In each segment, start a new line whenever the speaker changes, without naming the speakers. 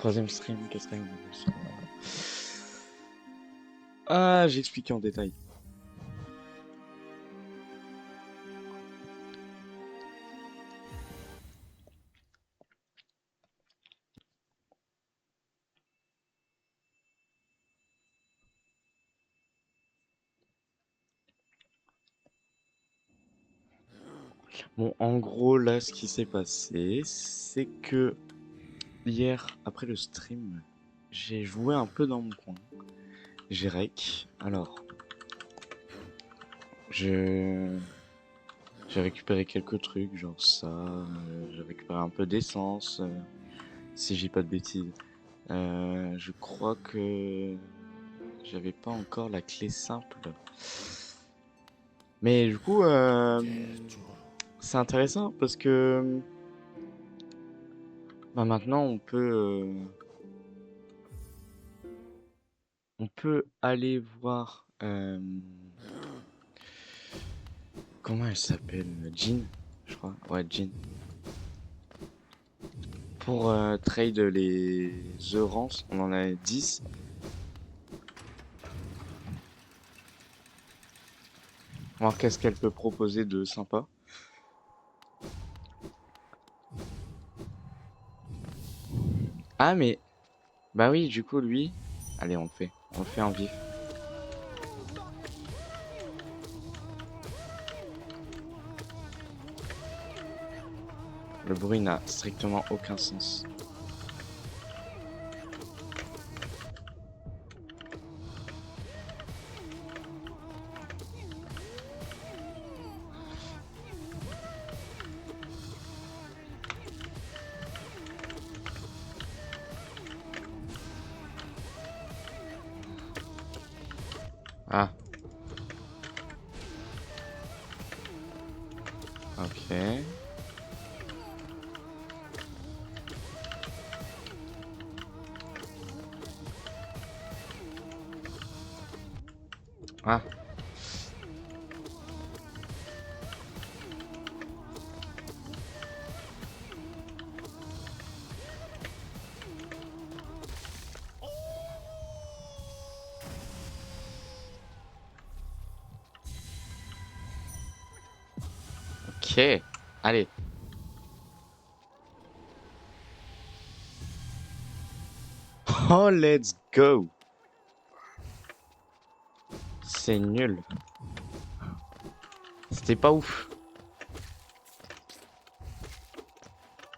Troisième stream, quatrième stream. Ah, j'ai expliqué en détail. Bon, en gros, là, ce qui s'est passé, c'est que hier, après le stream, j'ai joué un peu dans mon coin. J'ai rec. Alors, je... j'ai récupéré quelques trucs, genre ça. J'ai récupéré un peu d'essence, si j'ai pas de bêtises. Je crois que j'avais pas encore la clé simple. Mais du coup, c'est intéressant parce que bah, maintenant on peut aller voir comment elle s'appelle, Jean, je crois. Ouais, Jean. Pour trade les œufs, on en a 10. On va voir qu'est-ce qu'elle peut proposer de sympa. Ah mais bah oui, du coup lui, allez on le fait en vif. Le bruit n'a strictement aucun sens. Ah, ok. Ah, ok. Allez. Oh, let's go. C'est nul. C'était pas ouf.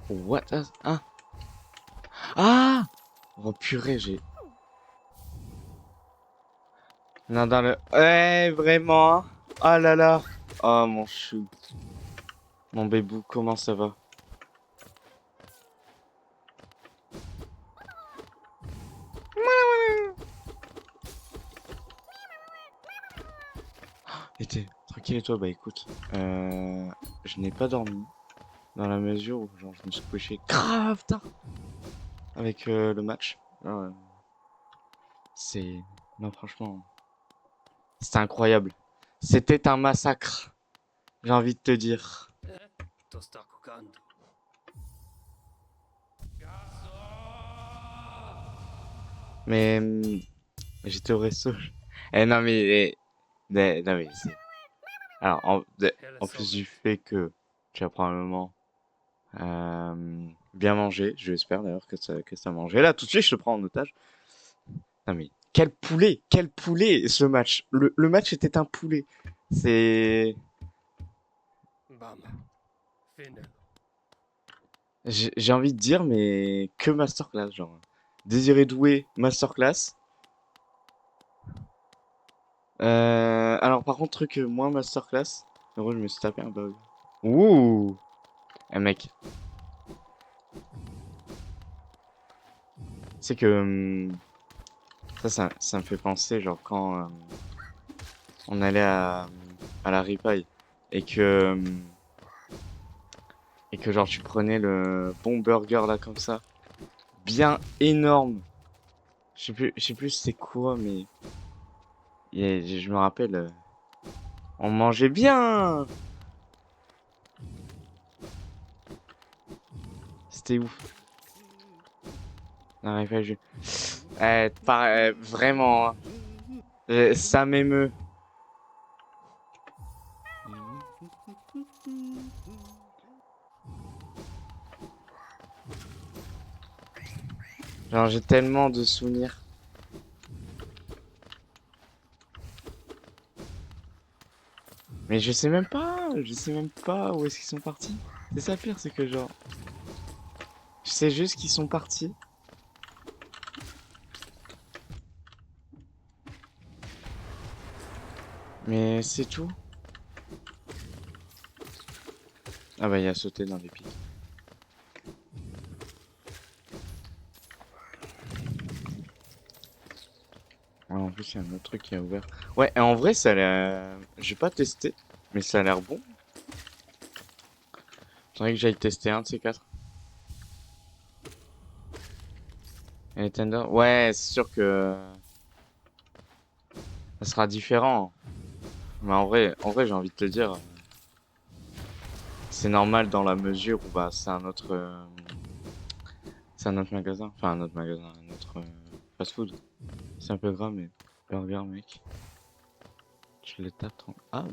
What the... Ah. Ah. Oh purée, j'ai... Non, dans le... Ouais, vraiment. Oh là là. Oh, mon chou. Mon bébou, comment ça va? Et t'es tranquille et toi? Bah écoute, je n'ai pas dormi. Dans la mesure où, genre, je me suis couché grave tard avec le match. Alors, c'est... Non, franchement, c'était incroyable. C'était un massacre, j'ai envie de te dire. Mais j'étais au resto. Eh non mais, non mais c'est... Alors en plus du fait que tu as probablement bien mangé, j'espère d'ailleurs que ça a mangé. Là tout de suite je te prends en otage. Non mais quel poulet ce match. Le match était un poulet. C'est... J'ai envie de dire mais que masterclass genre. Désiré Doué, masterclass. Alors par contre truc moins masterclass. En gros je me suis tapé un bug. Ouh. Eh mec, c'est que ça me fait penser genre quand on allait à la ripaille et et que genre tu prenais le bon burger là comme ça, bien énorme. Je sais plus c'est quoi mais je me rappelle on mangeait bien. C'était ouf. N'arrive pas, je... vraiment, hein. Ça m'émeut. Genre, j'ai tellement de souvenirs. Mais je sais même pas où est-ce qu'ils sont partis. C'est ça pire, c'est que genre, je sais juste qu'ils sont partis. Mais c'est tout. Ah bah, il a sauté dans les pics. Ah, en plus, il y a un autre truc qui a ouvert. Ouais, et en vrai, ça a l'air... J'ai pas testé, mais ça a l'air bon. Faudrait que j'aille tester un de ces quatre. Et Tender? Ouais, c'est sûr que ça sera différent. Mais en vrai, j'ai envie de te dire, c'est normal dans la mesure où bah c'est un autre magasin, enfin un autre magasin, un autre fast-food. C'est un peu grave, mais burger, mec, tu les tapes. Ah,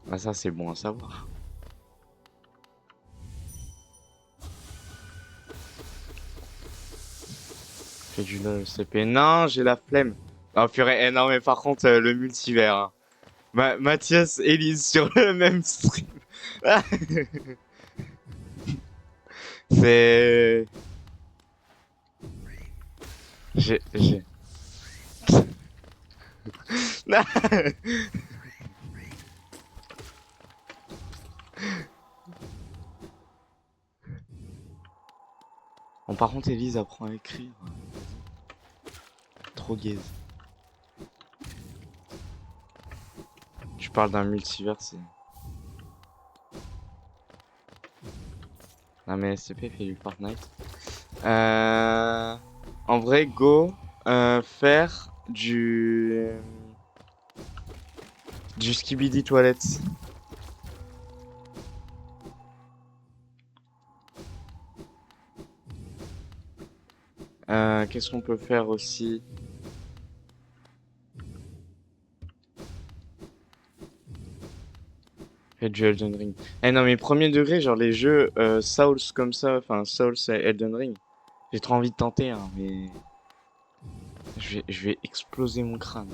bah ça c'est bon à savoir. Fais du LOL CP. Non, j'ai la flemme. Oh purée, eh, non mais par contre le multivers, hein. Mathias, Elise sur le même stream. C'est... J'ai... Bon, par contre, Elise apprend à écrire. Trop gaze. Tu parles d'un multivers, c'est... Non mais SCP fait du Fortnite. En vrai, go faire du skibidi toilette. Qu'est-ce qu'on peut faire aussi? Fait du Elden Ring. Eh non mais premier degré, genre les jeux Souls comme ça, enfin Souls et Elden Ring. J'ai trop envie de tenter, hein, mais je vais exploser mon crâne.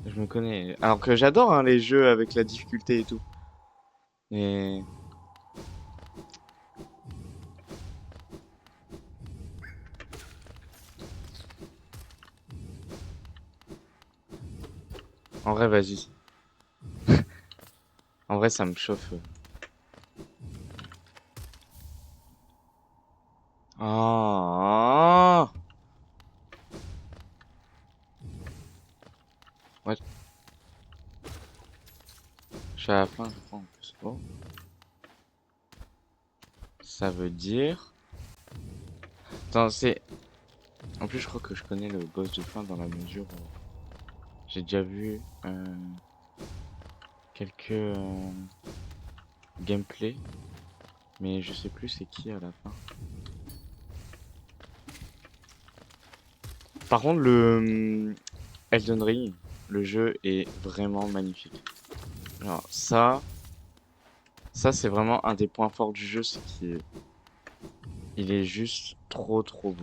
Je me connais. Alors que j'adore hein, les jeux avec la difficulté et tout. Mais en vrai, vas-y. En vrai, ça me chauffe. Ah, ouais, je suis à la fin, je crois, en plus. Oh, ça veut dire... Attends, c'est... En plus, je crois que je connais le boss de fin dans la mesure où j'ai déjà vu quelques gameplay, mais je sais plus c'est qui à la fin. Par contre, le Elden Ring, le jeu est vraiment magnifique. Alors, ça c'est vraiment un des points forts du jeu, c'est qu'il est juste trop beau.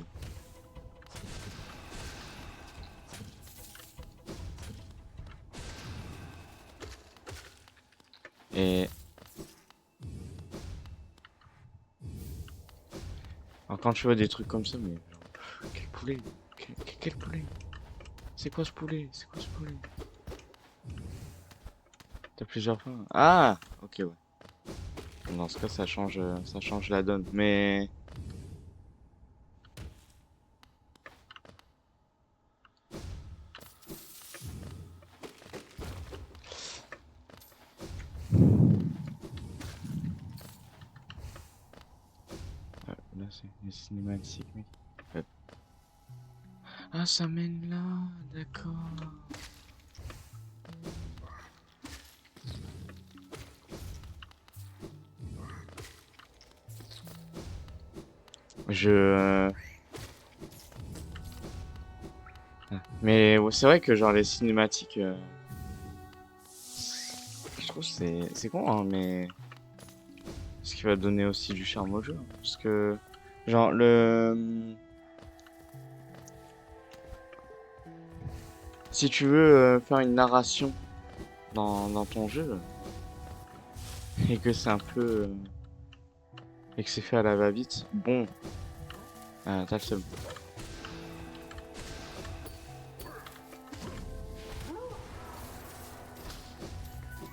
Et alors, quand tu vois des trucs comme ça, mais genre, quel poulet, quel poulet, c'est quoi ce poulet, c'est quoi ce poulet? T'as plusieurs fois. Ah, ok ouais. Dans ce cas, ça change la donne. Mais là, c'est les cinématiques, mec. Euh, Ah, ça mène là, d'accord. Je... Mais ouais, c'est vrai que genre les cinématiques... je trouve que c'est con, hein, mais... Ce qui va donner aussi du charme au jeu. Hein, parce que... Genre le... Si tu veux faire une narration dans ton jeu, et que c'est un peu... et que c'est fait à la va-vite, bon... t'as le seum.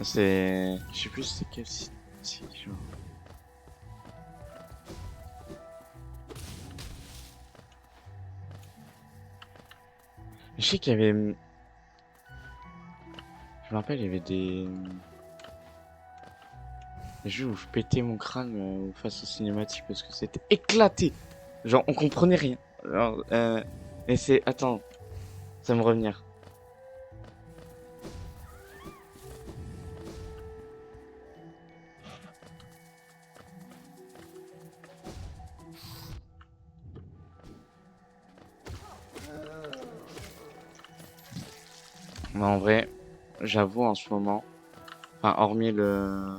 C'est... Je sais plus c'est quel site. Genre... Je sais qu'il y avait... Je me rappelle, il y avait des jeux où je pétais mon crâne face aux cinématiques parce que c'était éclaté. Genre, on comprenait rien. Alors, et c'est... Attends, ça va me revenir. Mais en vrai, j'avoue en ce moment, enfin, hormis le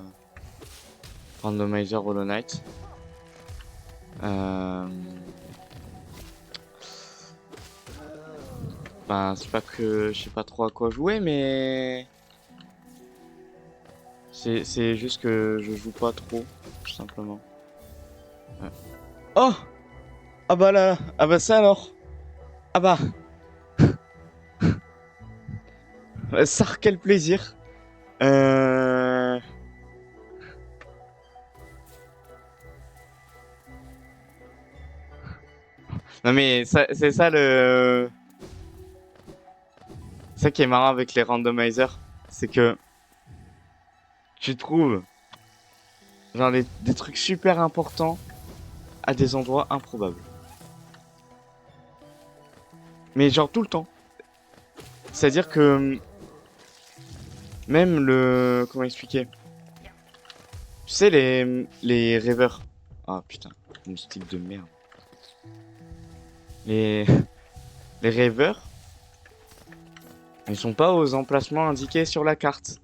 Randomizer Hollow Knight, euh... ben, c'est pas que je sais pas trop à quoi jouer, mais c'est juste que je joue pas trop, tout simplement. Ouais. Oh! Ah bah là, ah bah ça alors! Ah bah, ça, quel plaisir! Euh... Non mais c'est ça le... Ça qui est marrant avec les randomizers, c'est que tu trouves genre des trucs super importants à des endroits improbables. Mais genre tout le temps. C'est-à-dire que même le... Comment expliquer? Tu sais les rêveurs. Ah putain, moustique de merde. Les, les rêveurs, ils sont pas aux emplacements indiqués sur la carte.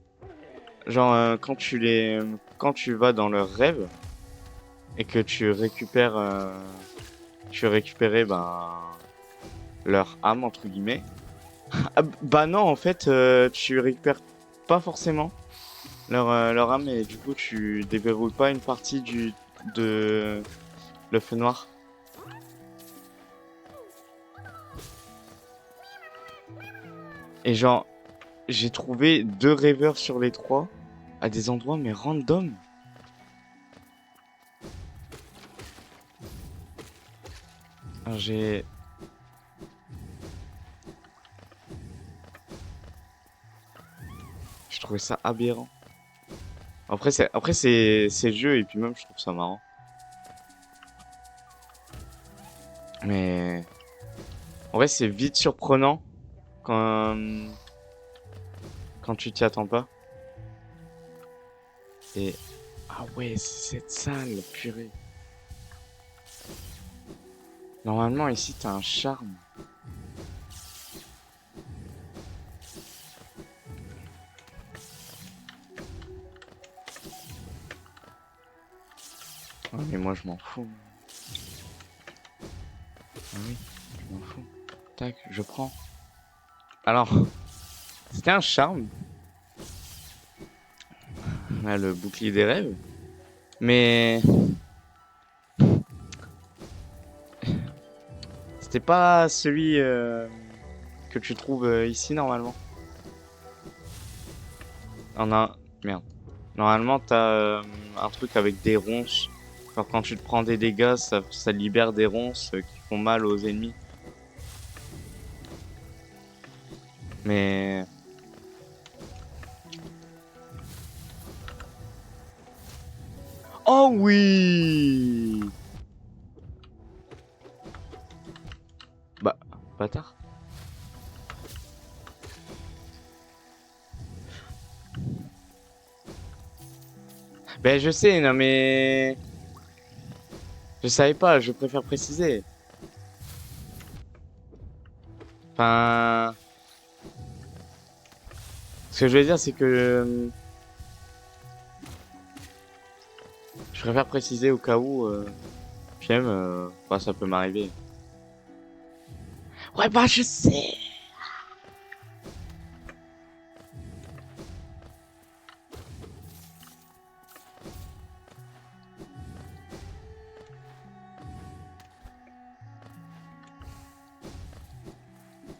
Genre quand tu vas dans leurs rêves et que tu récupères tu récupérais ben leur âme entre guillemets. Ah, bah non en fait tu récupères pas forcément leur âme et du coup tu déverrouilles pas une partie de l'œuf noir. Et genre j'ai trouvé deux rêveurs sur les trois à des endroits mais random. Alors j'ai trouvé ça aberrant. Après c'est le jeu et puis même je trouve ça marrant. Mais en vrai c'est vite surprenant quand quand tu t'y attends pas. Et ah ouais, c'est cette salle, purée. Normalement ici t'as un charme. Ah, mais moi je m'en fous. Ah oui, je m'en fous. Tac, je prends. Alors, c'était un charme. Là, le bouclier des rêves. Mais c'était pas celui que tu trouves ici normalement. On a... Merde. Normalement, t'as un truc avec des ronces. Genre, quand tu te prends des dégâts, ça libère des ronces qui font mal aux ennemis. Mais... Oh oui! Bah, bâtard. Ben, je sais, non mais... Je savais pas, je préfère préciser. Enfin... Ce que je veux dire, c'est que... je préfère préciser au cas où... Puis même, bah, ça peut m'arriver. Ouais, bah, je sais.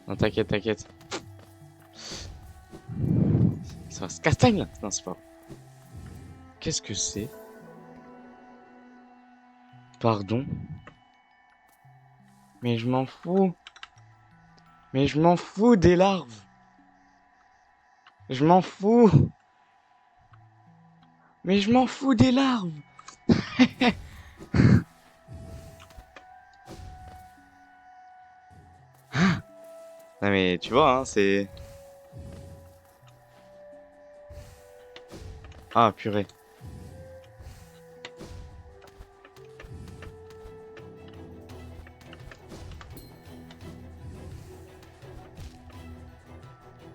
Non, t'inquiète, t'inquiète. Ça se castagne, là. Non, c'est pas vrai. Qu'est-ce que c'est? Pardon? Mais je m'en fous. Mais je m'en fous des larves. Je m'en fous. Mais je m'en fous des larves. Non mais tu vois, hein, c'est... Ah, purée.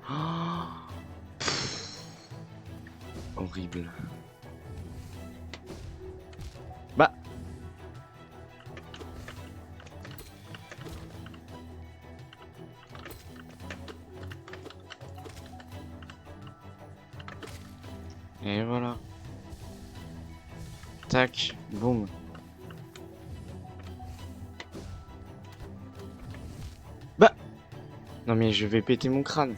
Ah, horrible. Bah, et voilà. Tac, boum. Bah, non mais je vais péter mon crâne.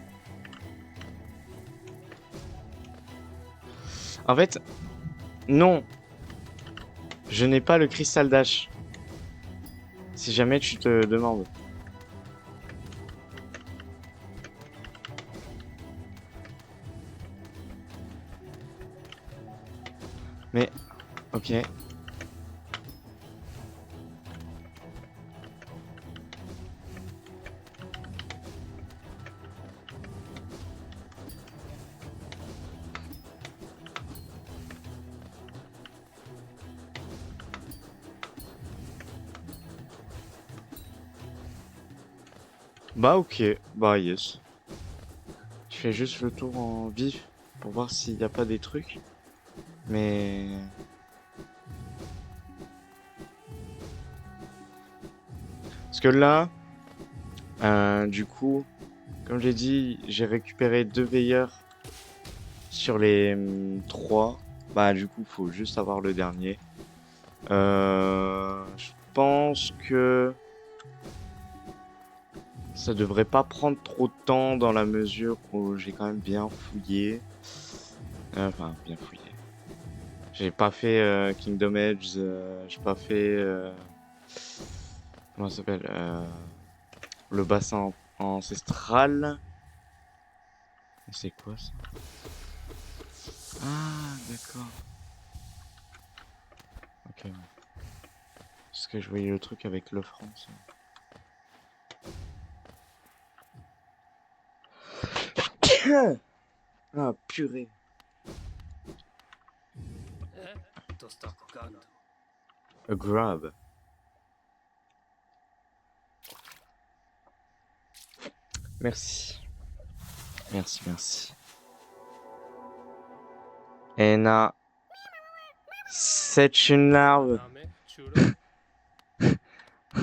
En fait, non, je n'ai pas le cristal d'ash. Si jamais tu te demandes. Mais, ok. Bah ok, bah yes. Je fais juste le tour en vif pour voir s'il n'y a pas des trucs. Mais... Parce que là, du coup, comme j'ai dit, j'ai récupéré 2 veilleurs sur les 3. Bah du coup, faut juste avoir le dernier. Je pense que ça devrait pas prendre trop de temps dans la mesure où j'ai quand même bien fouillé. Enfin, bien fouillé. J'ai pas fait Kingdom Edge, j'ai pas fait... comment ça s'appelle le bassin ancestral. C'est quoi ça? Ah, d'accord. Ok. Parce que je voyais le truc avec l'offrande. Ah, purée. A grab. Merci. Merci, merci. Ena, c'est une larve.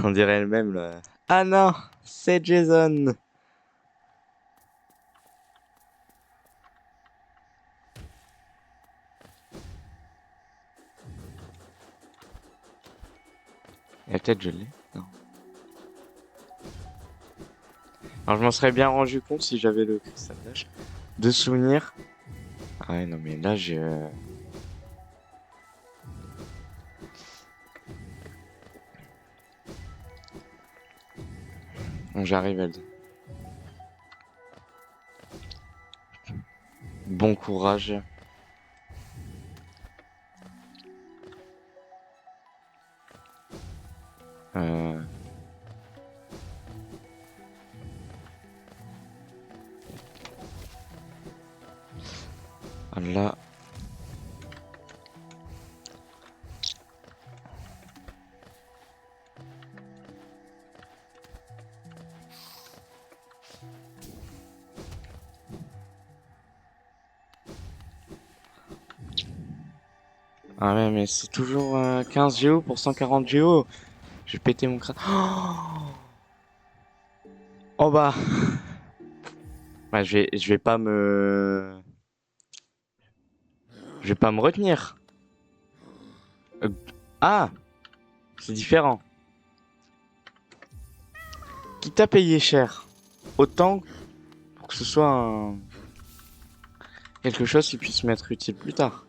On dirait elle-même là. Ah non, c'est Jason. Et peut-être je l'ai. Non. Alors je m'en serais bien rendu compte si j'avais le cristal d'âge. De souvenir. Ah ouais, non mais là j'ai... Bon, j'arrive Eld. Bon courage. Euh... Là... Ah ouais, mais c'est toujours 15 Go pour 140 Go. Je vais péter mon crâne. Oh bah. Ouais, je vais pas me retenir. Euh, Ah, c'est différent. Qui t'a payé cher, autant pour que ce soit quelque chose qui puisse m'être utile plus tard.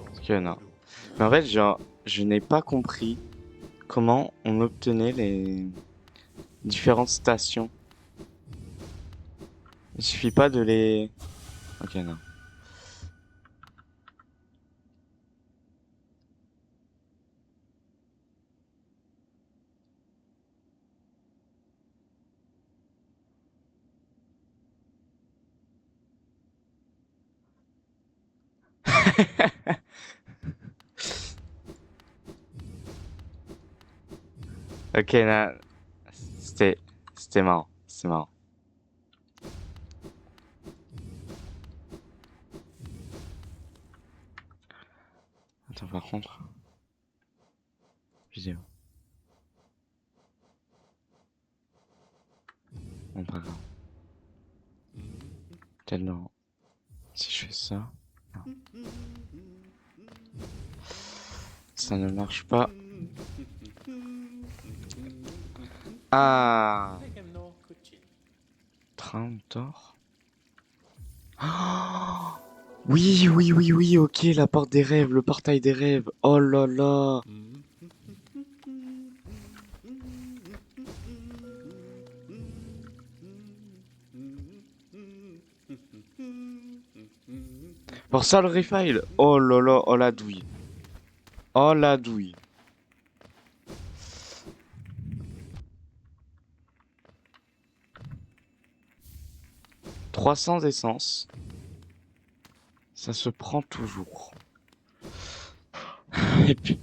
Parce que non. Mais en fait, genre, je n'ai pas compris comment on obtenait les différentes stations. Il suffit pas de les... Ok, non. Ok, non. C'était... C'était marrant. C'est marrant. Attends, par contre... Vidéo. Bon, pas grave. Tellement... Si je fais ça... Non. Ça ne marche pas. Ah... Trapdoor. Oh oui, oui, oui, oui, ok, la porte des rêves, le portail des rêves. Oh là là. Pour ça, le refile. Oh là là, oh la douille. Oh la douille. 300 essence. Ça se prend toujours. Et puis,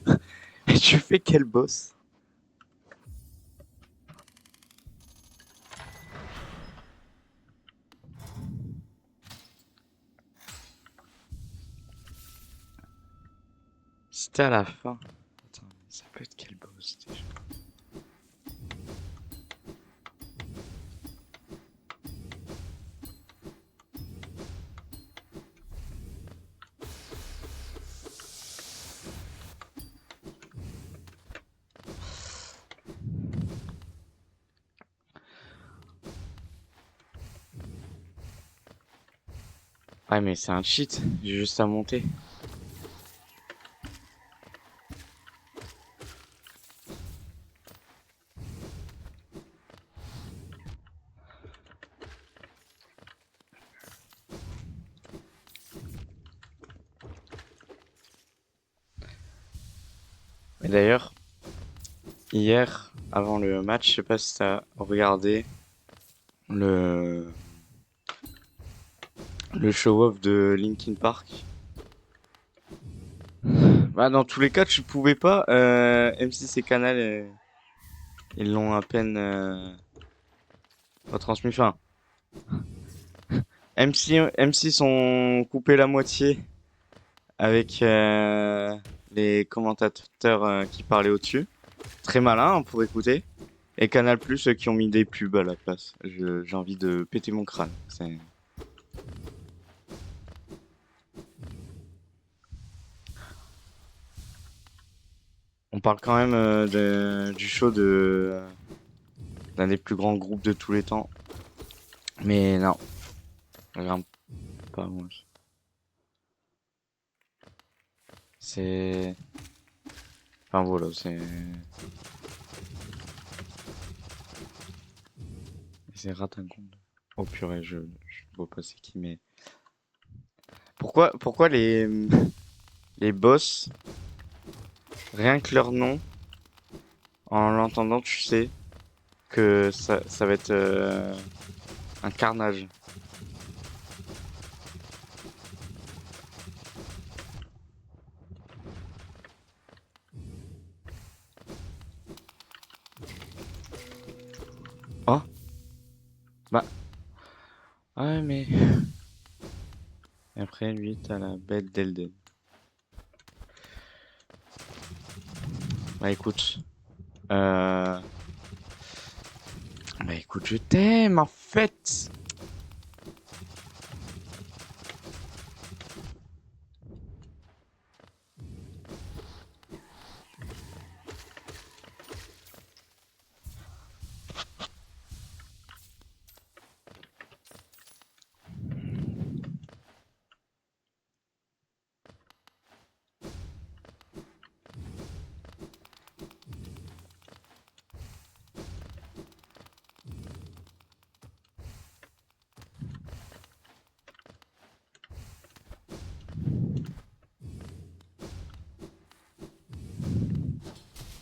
et tu fais quel boss? C'était à la fin. Attends, ça peut être quel boss déjà? Ouais, mais c'est un cheat. J'ai juste à monter. Et d'ailleurs, hier, avant le match, je sais pas si t'as regardé le, le show-off de Linkin Park. Bah, dans tous les cas, tu pouvais pas. M6 et Canal, ils l'ont à peine retransmis. Enfin, M6 ont coupé la moitié avec les commentateurs qui parlaient au-dessus. Très malin hein, pour écouter. Et Canal Plus qui ont mis des pubs à la place. J'ai envie de péter mon crâne. On parle quand même du show de d'un des plus grands groupes de tous les temps. Mais non, regarde pas moi. C'est... Enfin voilà, c'est Ratingonde. Oh purée, je vois pas c'est qui, mais... Pourquoi les boss, rien que leur nom, en l'entendant, tu sais que ça va être un carnage. Oh, bah, ouais, mais... Et après, lui, t'as la bête d'Elden. Bah écoute. Bah écoute, je t'aime en fait.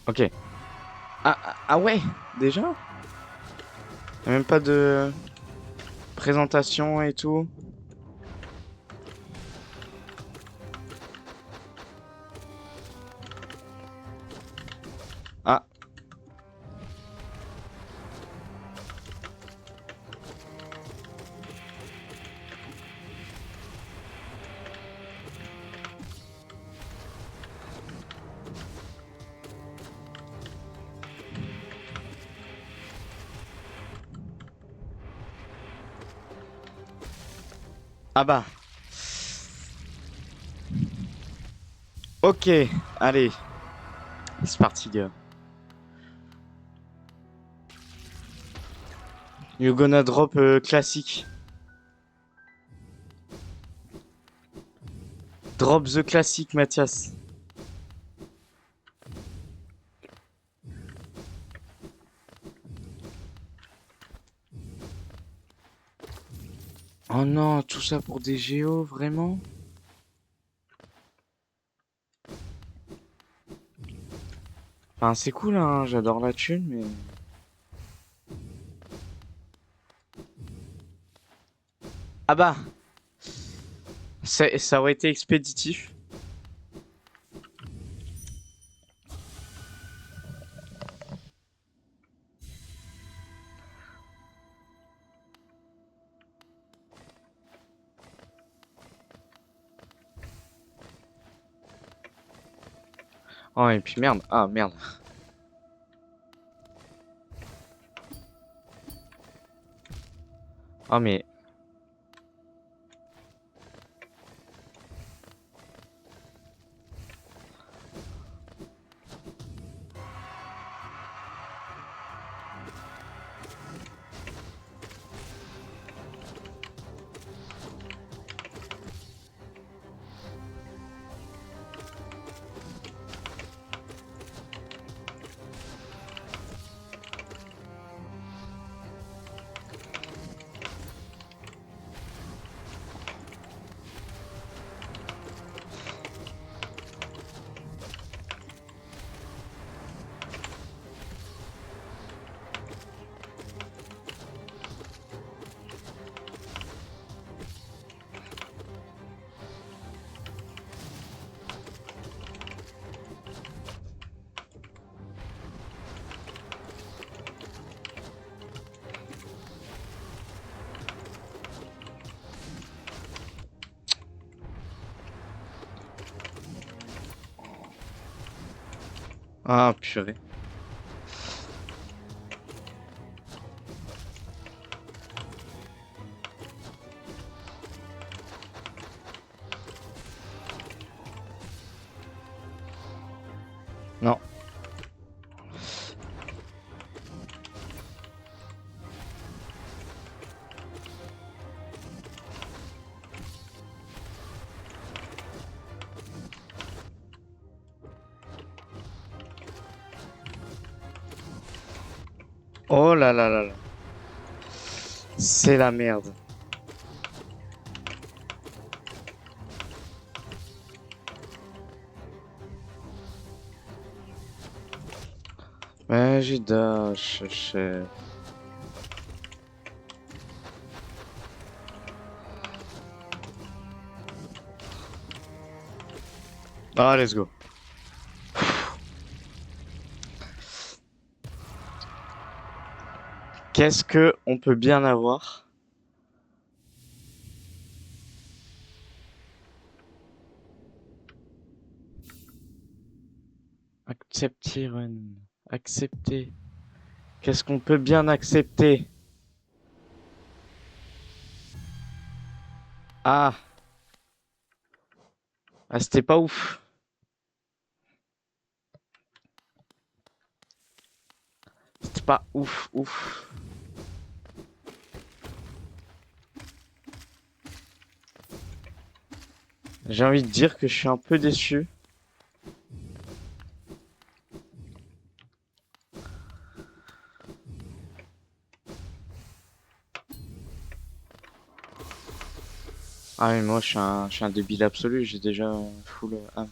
Ok. Ah ouais, déjà? Y'a même pas de présentation et tout? Ah, ah bah. Ok, allez. C'est parti, gars. You gonna drop classique. Drop the classique, Mathias. Oh non, tout ça pour des géos, vraiment? Enfin, c'est cool, hein, j'adore la thune, mais... Ah bah, ça aurait été expéditif. Oh, et puis merde, ah merde. Oh mais... Ah, purée. Non. Oh là là là là. C'est la merde. Ouais, j'ai dash, chef. Ah, let's go. Qu'est-ce que on peut bien avoir? Accepter, Run. Accepter. Qu'est-ce qu'on peut bien accepter? Ah! Ah, c'était pas ouf. C'était pas ouf, ouf. J'ai envie de dire que je suis un peu déçu. Ah mais moi je suis un débile absolu, j'ai déjà full âme.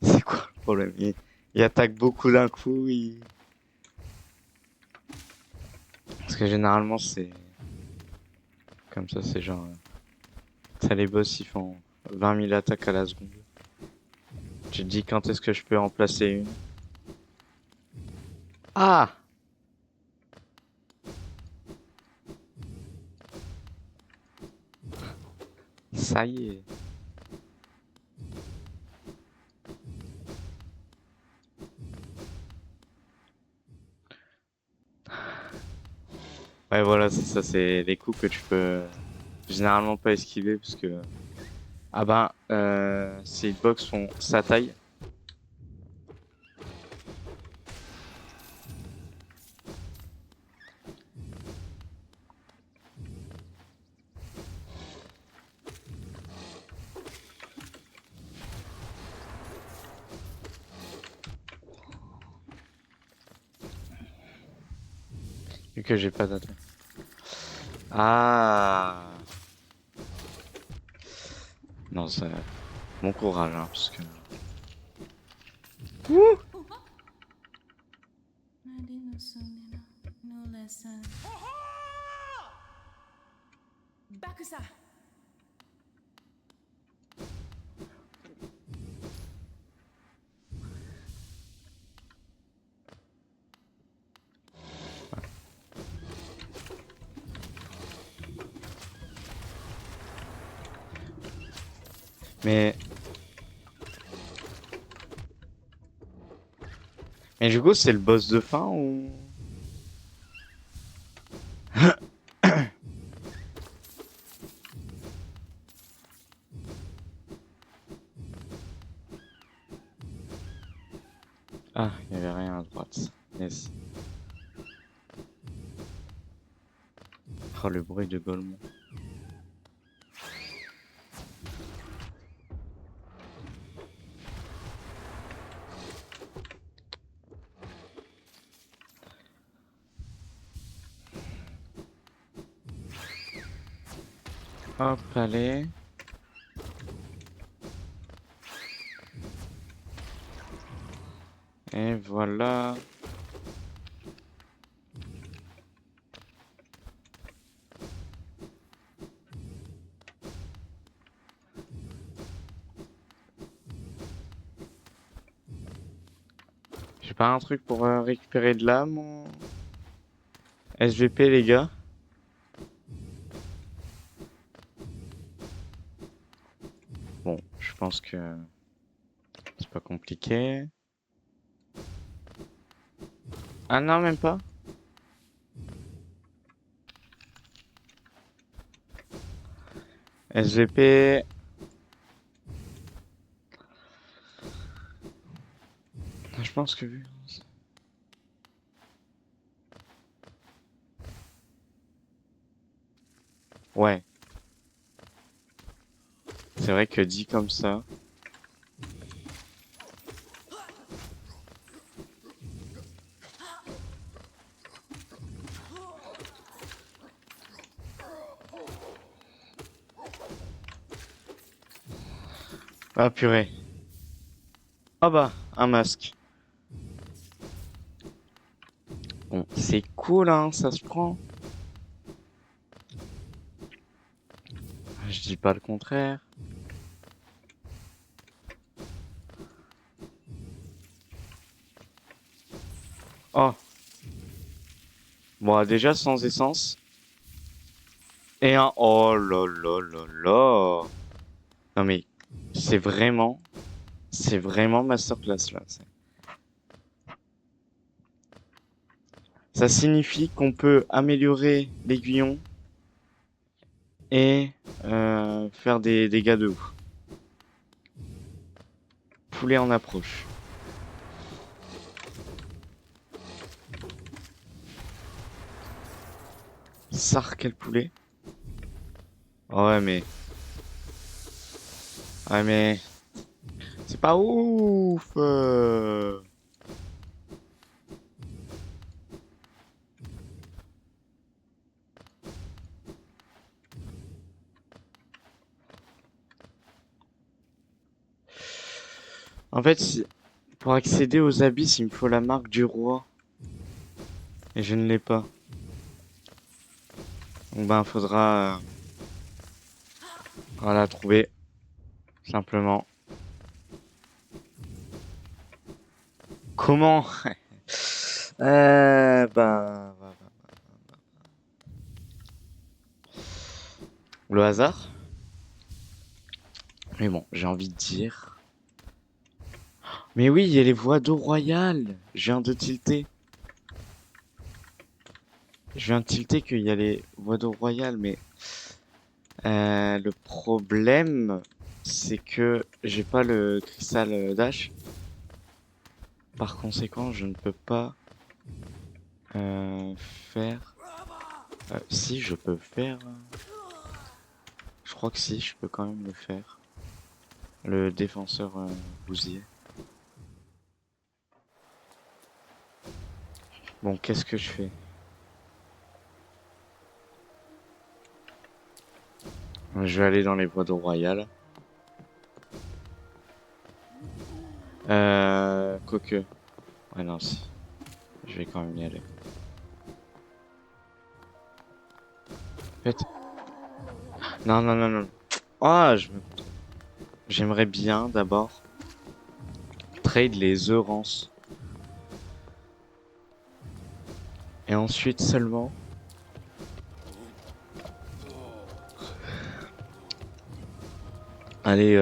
C'est quoi le problème? Il attaque beaucoup d'un coup, Parce que généralement c'est comme ça, c'est genre... Ça les boss ils font 20 000 attaques à la seconde. Tu te dis quand est-ce que je peux en placer une? Ah! Ça y est. Ouais voilà, c'est ça, c'est les coups que tu peux généralement pas esquiver parce que... Ah ben, ces hitbox font sa taille. Vu que j'ai pas d'attaque. Ah! Non, ça... Bon courage, hein, parce que... Ouh! Mais... Mais du coup, c'est le boss de fin ou... Ah, il y avait rien à droite. Yes. Oh, le bruit de Golemon. Hop, allez. Et voilà. J'ai pas un truc pour récupérer de l'âme en... SVP, les gars? Bon, je pense que c'est pas compliqué. Ah non, même pas. SVP. Je pense que vu. Ouais. C'est vrai que dit comme ça. Ah purée. Ah bah, un masque. Bon, c'est cool, hein, ça se prend. Je dis pas le contraire. Oh. Bon, déjà sans essence. Et un... Oh là là là là. Non mais, c'est vraiment... C'est vraiment masterclass là. Ça signifie qu'on peut améliorer l'aiguillon et faire des dégâts de ouf. Poulet en approche. Sar, quel poulet. Oh, ouais, mais... Ouais, mais... C'est pas ouf En fait, pour accéder aux abysses, il me faut la marque du roi. Et je ne l'ai pas. Donc ben, faudra la trouver. Simplement. Comment ben, le hasard. Mais bon, j'ai envie de dire... Mais oui, il y a les voies d'eau royales. Je viens de tilter. Je viens de tilter qu'il y a les voies d'eau royales, mais... le problème, c'est que j'ai pas le cristal dash. Par conséquent, je ne peux pas faire... si, je peux faire... Je crois que si, je peux quand même le faire. Le défenseur bousier. Bon, qu'est-ce que je fais? Je vais aller dans les voies d'eau royales. Quoique... Ouais, non, si. Je vais quand même y aller. En fait... Non, non, non, non. Ah, j'aimerais bien d'abord trade les œufs rances. Et ensuite seulement aller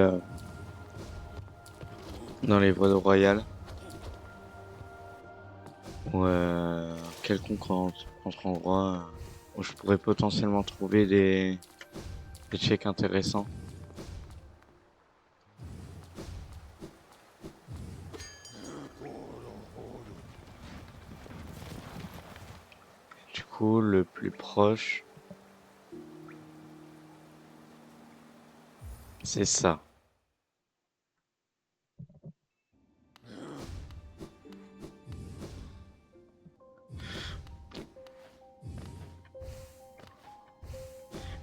dans les voies royales ou quelconque autre endroit où je pourrais potentiellement trouver des checks intéressants. Du coup, le plus proche, c'est ça.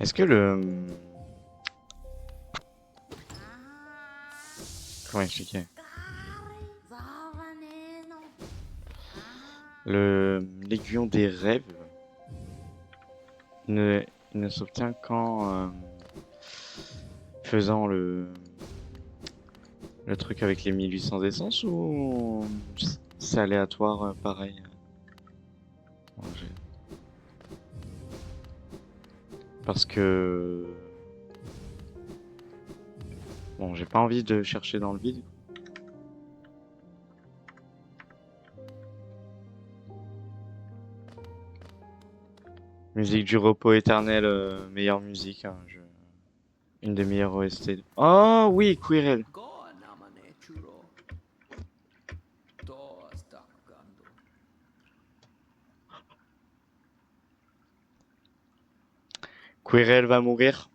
Est-ce que comment expliquer? L'aiguillon des rêves ne, il ne s'obtient qu'en faisant le truc avec les 1800 essences ou c'est aléatoire pareil? Bon, parce que bon, j'ai pas envie de chercher dans le vide. Musique du repos éternel, meilleure musique, hein, une des meilleures OST. Oh oui, Quirrell. Quirrell va mourir.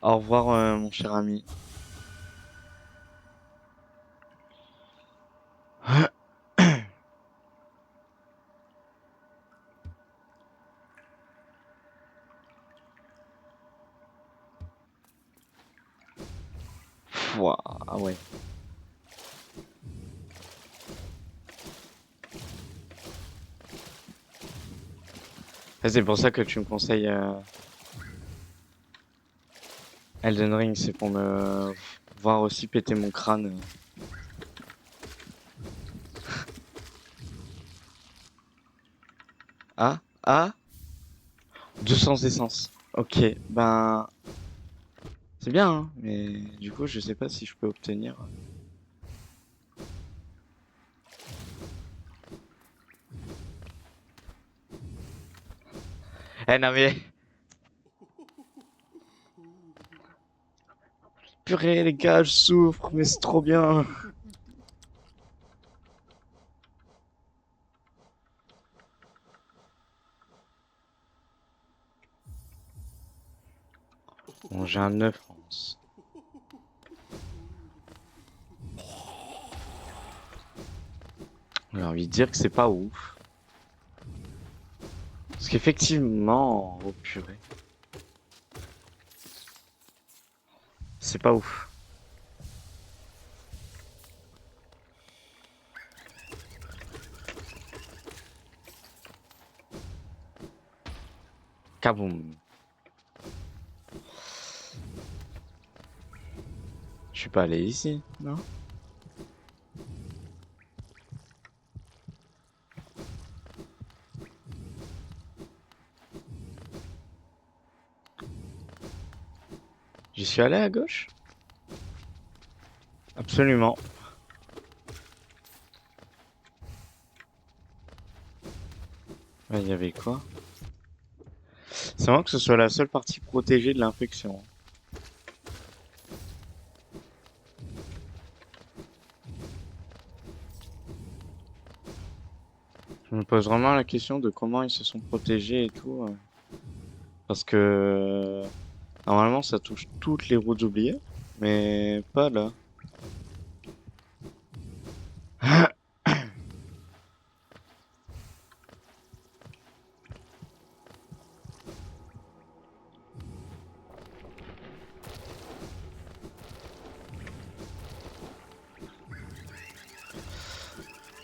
Au revoir, mon cher ami. Pouah, ah ouais. Ah, c'est pour ça que tu me conseilles Elden Ring, c'est pour me voir aussi péter mon crâne. Ah, ah, 200 essence. Ok, ben c'est bien, hein, mais du coup je sais pas si je peux obtenir. Eh non mais purée les gars, je souffre, mais c'est trop bien. Bon, j'ai un 9 France. J'ai envie de dire que c'est pas ouf. Parce qu'effectivement, oh purée, c'est pas ouf. Kaboum. Je suis pas allé ici, non? J'y suis allé à gauche? Absolument. Ouais, il y avait quoi? C'est marrant que ce soit la seule partie protégée de l'infection. Je me pose vraiment la question de comment ils se sont protégés et tout. Parce que normalement ça touche toutes les routes oubliées, mais pas là.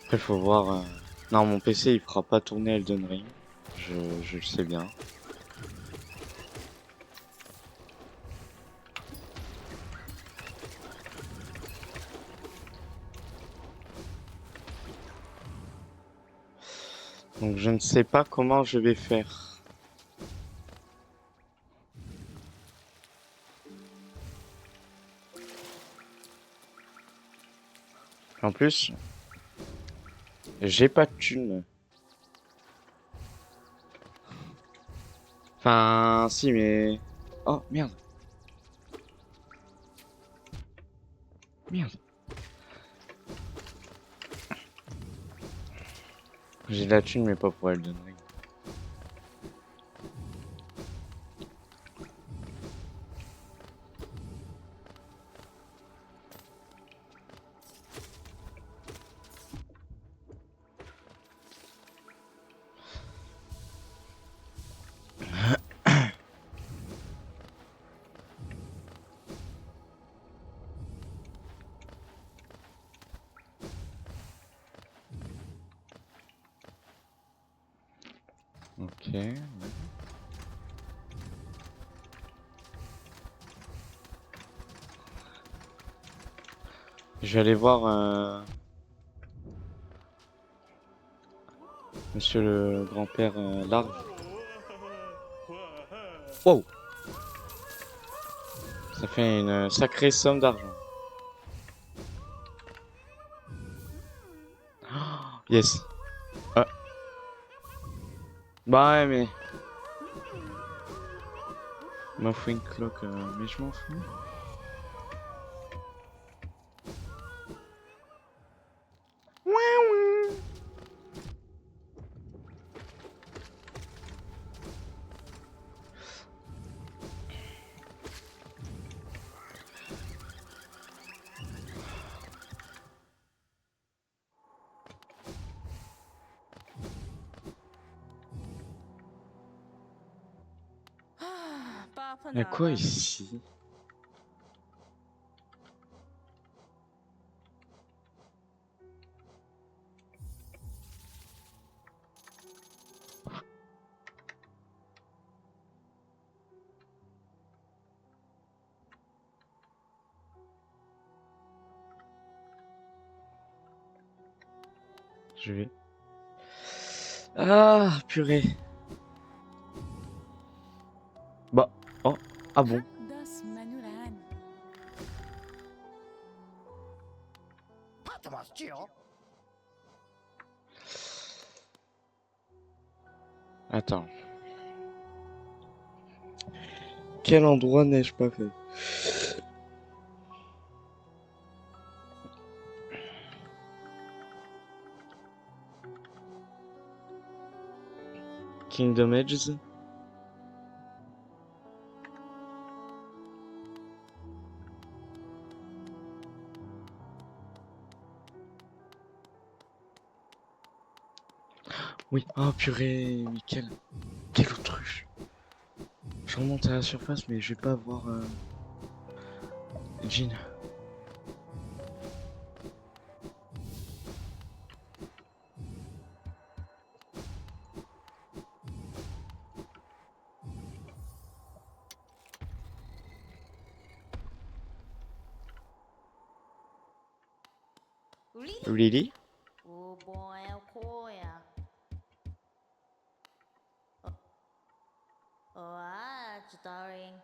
Après faut voir. Non, mon PC il fera pas tourner Elden Ring. Je le sais bien. Donc je ne sais pas comment je vais faire. En plus, j'ai pas de thune. Enfin, si, mais... Oh, merde, merde. J'ai de la thune, mais pas pour Elden Ring. Ok. Je vais aller voir monsieur le grand-père Large. Wow! Ça fait une sacrée somme d'argent. Yes. Ah. Bah ouais, mais... Ma une cloque, mais je m'en fous. Y'a quoi ici? Je vais. Ah, purée. Bah, oh, ah bon.
dos manulaan.
Attends. Quel endroit n'ai-je pas fait? Kingdom Edges? Oui. Oh purée, mais quelle autruche. Je remonte à la surface, mais je vais pas voir Jean. Really?
Oh boy, koya. Oh, darling.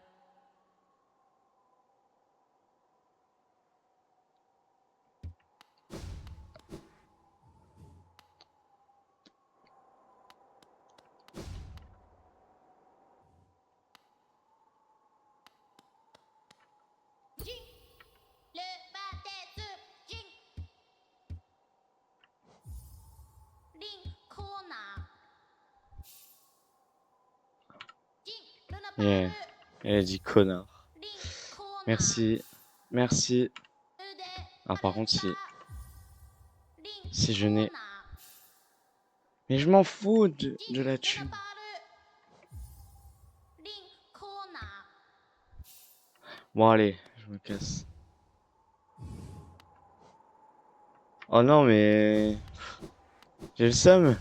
Yeah. Elle a dit connard. Merci. Merci. Ah, par contre, si je n'ai... Mais je m'en fous de la thune. Bon, allez, je me casse. Oh non, mais... J'ai le seum.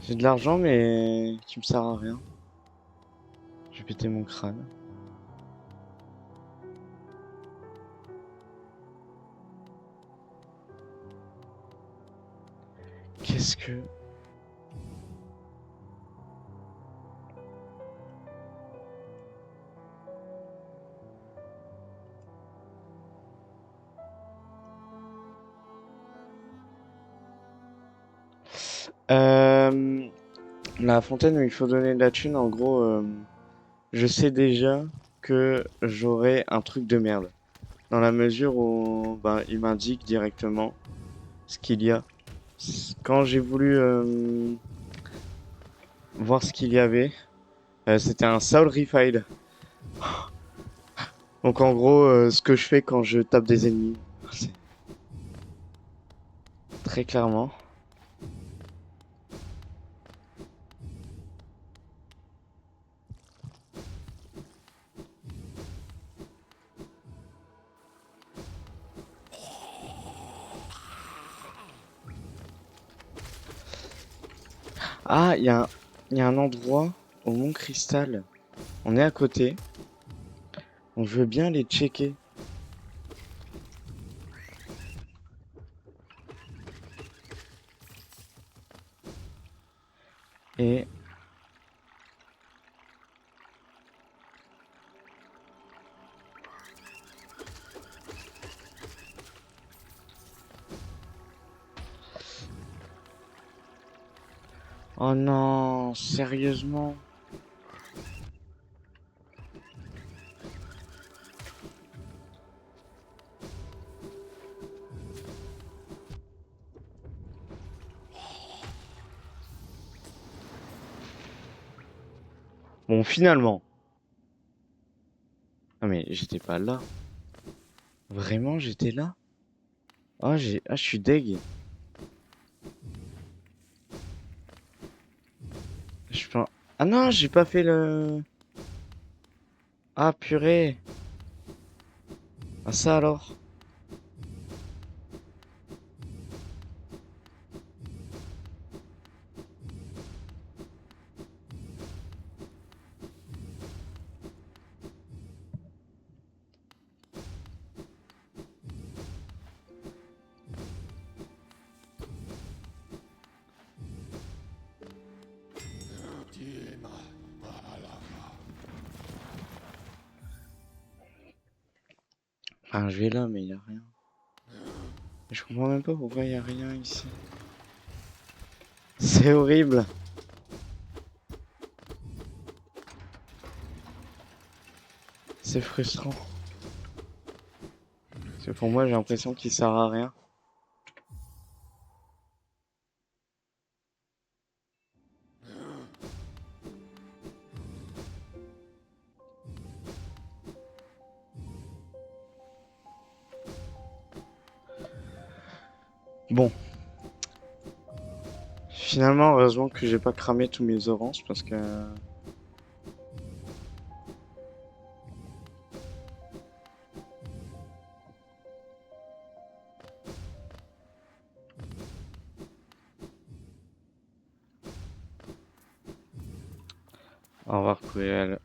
J'ai de l'argent, mais qui me sert à rien. Je vais péter mon crâne. Qu'est-ce que... La fontaine où il faut donner de la thune, en gros, je sais déjà que j'aurai un truc de merde. Dans la mesure où ben, il m'indique directement ce qu'il y a. Quand j'ai voulu voir ce qu'il y avait, c'était un Soul Refill. Donc en gros, ce que je fais quand je tape des ennemis, c'est très clairement. Ah, il y a un endroit au Mont Cristal. On est à côté. On veut bien les checker. Et... Oh non, sérieusement? Bon, finalement. Ah mais j'étais pas là. Vraiment, j'étais là? Ah, je suis deg. Je pense... Ah non, j'ai pas fait le... Ah purée. Ah ça alors. Enfin, je vais là, mais il y a rien. Je comprends même pas pourquoi il y a rien ici. C'est horrible. C'est frustrant. Parce que pour moi, j'ai l'impression qu'il sert à rien. Bon. Finalement, heureusement que j'ai pas cramé tous mes oranges parce que... Au revoir, Cruel.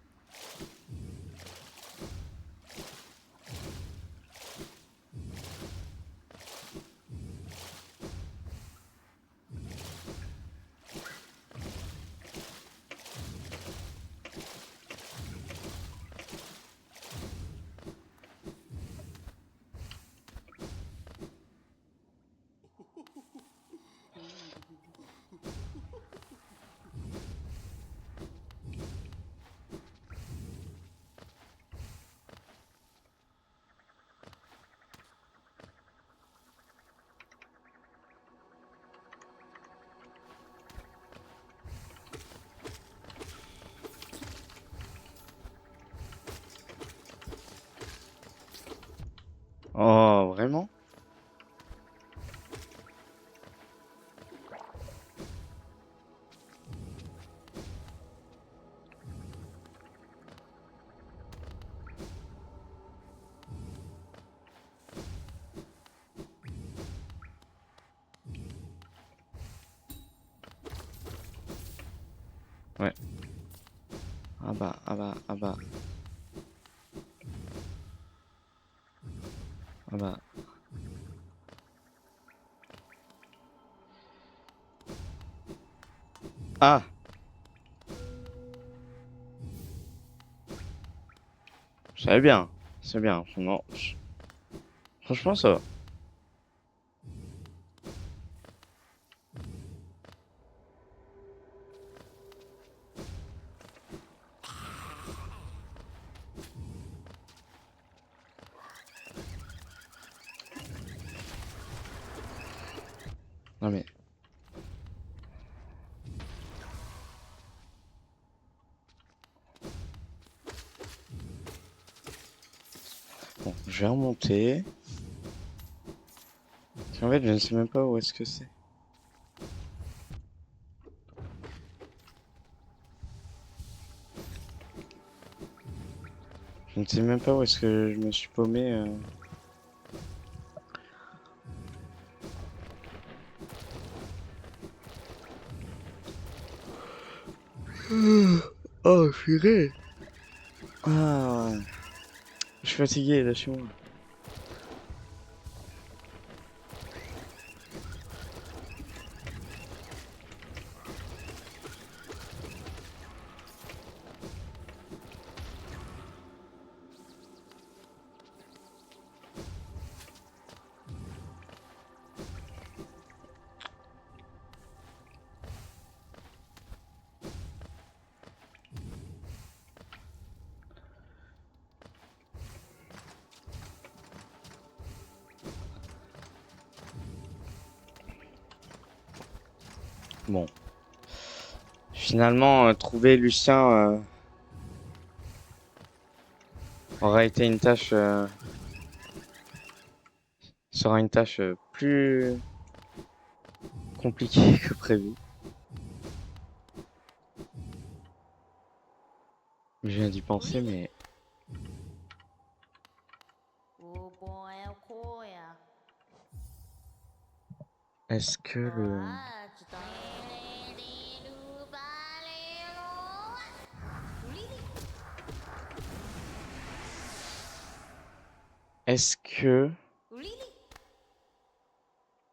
Oh, vraiment? Ouais. Ah bah, ah bah, ah bah. Ah bah. Ah! C'est bien. C'est bien. Non. Franchement, ça va. Non mais... Bon, je vais remonter. En fait, je ne sais même pas où est-ce que c'est. Je ne sais même pas où est-ce que je me suis paumé. Oh, purée. Ah, je suis fatigué, lâchez-moi. Bon. Finalement, trouver Lucien aura été une tâche... sera une tâche plus compliquée que prévu. Je viens d'y penser, mais... Est-ce que le... Est-ce que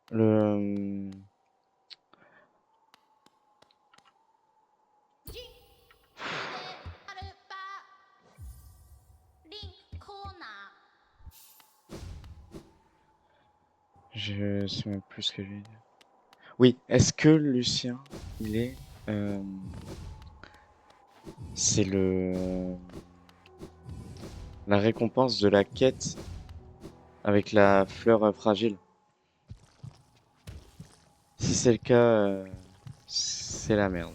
le... Je sais même plus ce que je vais dire. Oui, est-ce que Lucien, il est... euh, c'est la récompense de la quête avec la fleur fragile. Si c'est le cas, c'est la merde.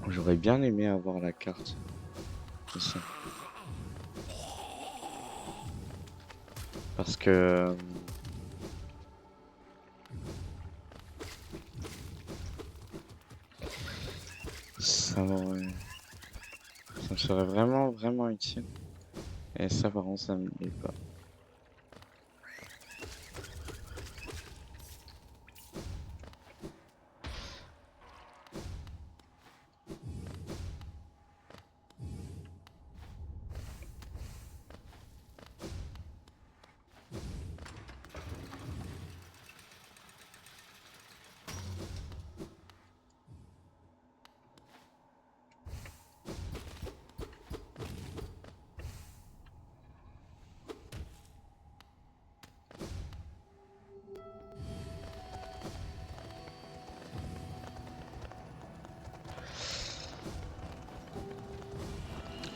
J'aurais bien aimé avoir la carte ici. Parce que ça me serait vraiment, vraiment utile. Et ça, par contre, ça me l'est pas.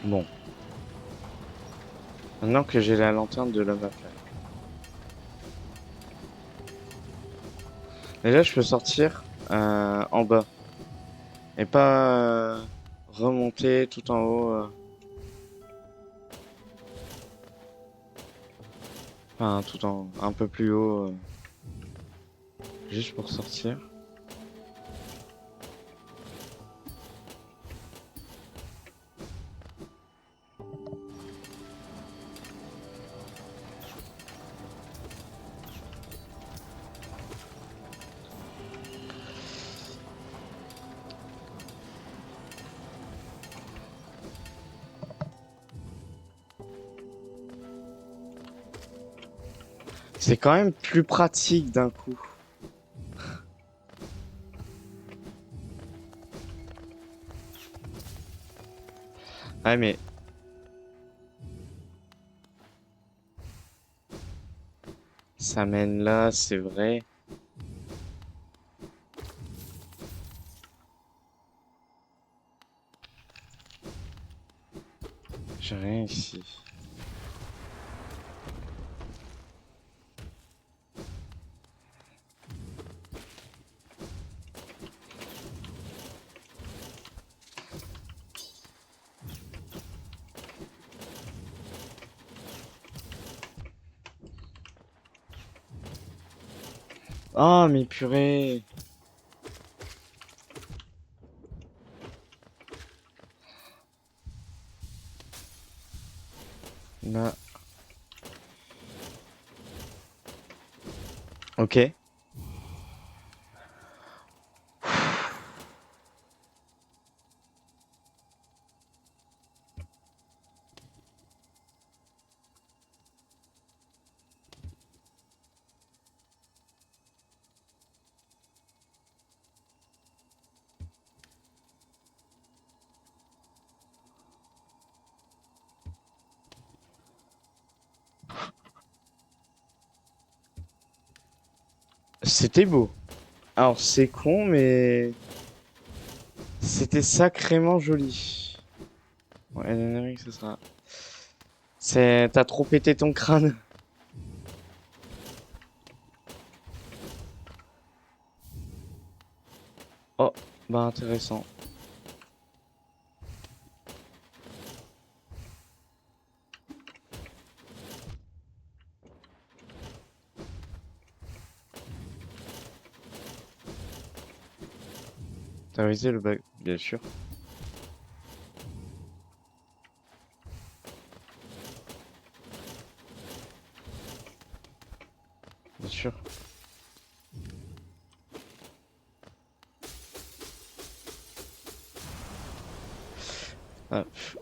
Bon. Maintenant que j'ai la lanterne de l'homme à flamme. Déjà, je peux sortir en bas. Et pas remonter tout en haut. Enfin, tout en un peu plus haut. Juste pour sortir. C'est quand même plus pratique d'un coup. Ah mais ça mène là, c'est vrai. J'ai rien ici. Oh mais purée. Là. Ok. C'était beau. Alors c'est con mais c'était sacrément joli. Ouais, Elden ce sera. T'as trop pété ton crâne. Oh, bah intéressant. T'as visé le bug, bien sûr. Bien sûr.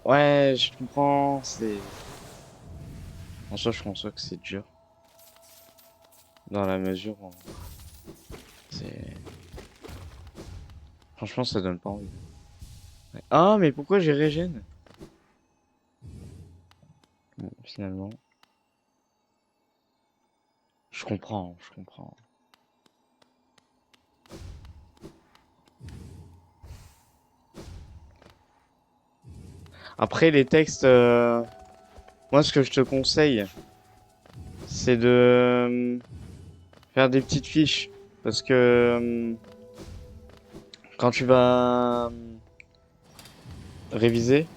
Ouais, je comprends, c'est... En soi, je conçois que c'est dur. Dans la mesure où... C'est... Franchement, ça donne pas envie. Ouais. Ah, mais pourquoi j'ai régène? Bon, finalement. Je comprends, je comprends. Après, les textes, moi, ce que je te conseille, c'est de faire des petites fiches. Parce que quand tu vas réviser,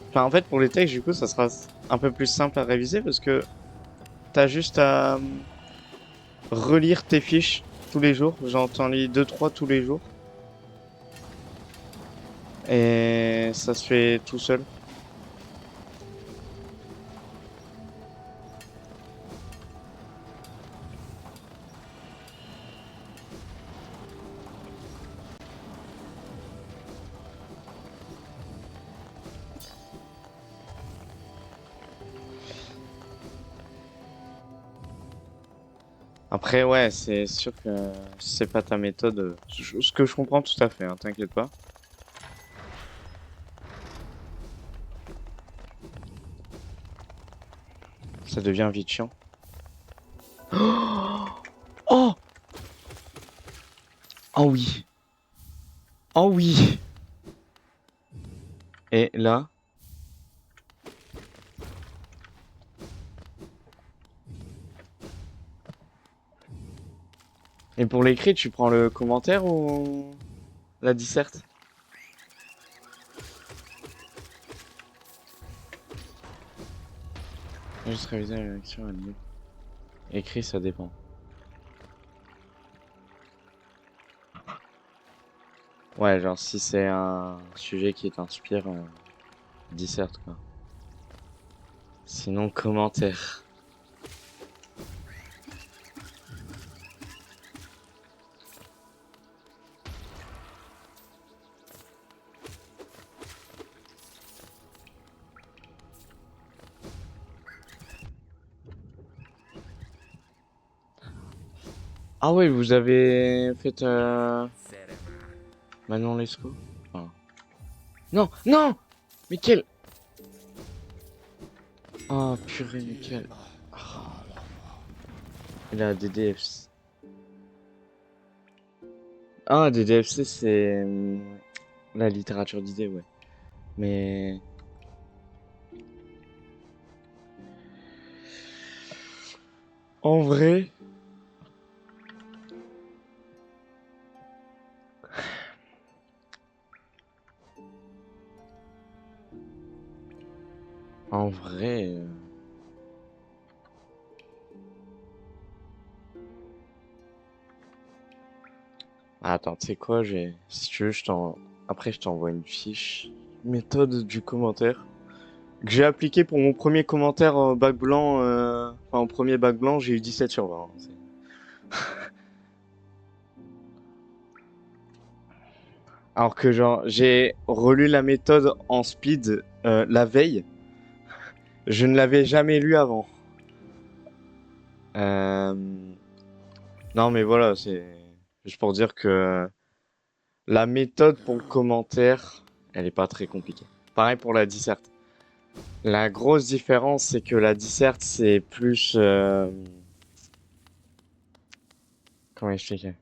enfin, en fait, pour les textes, du coup, ça sera un peu plus simple à réviser parce que t'as juste à relire tes fiches tous les jours. J'en lis deux trois tous les jours. Et ça se fait tout seul. Après, ouais, c'est sûr que c'est pas ta méthode. Ce que je comprends tout à fait, hein, t'inquiète pas. Ça devient vite chiant. Oh! Oh oui! Oh oui! Et là, et pour l'écrit, tu prends le commentaire ou la disserte? Juste réviser la lecture à niveau. Écrit, ça dépend. Ouais, genre si c'est un sujet qui t'inspire, disserte quoi. Sinon, commentaire. Ah ouais, vous avez fait Manon Lescaut? Enfin, non, non! Mais quel... Oh purée, mais quel... Ah, la DDFC. Ah, DDFC, c'est la littérature d'idées, ouais. Mais en vrai, en vrai... Attends, tu sais quoi, si tu veux, après je t'envoie une fiche méthode du commentaire que j'ai appliqué pour mon premier commentaire bac blanc. Enfin, en premier bac blanc, j'ai eu 17 sur 20. Alors que genre, j'ai relu la méthode en speed la veille. Je ne l'avais jamais lu avant. Euh, Non, mais voilà, c'est juste pour dire que la méthode pour le commentaire, elle est pas très compliquée. Pareil pour la disserte. La grosse différence, c'est que la disserte, c'est plus... Comment expliquer?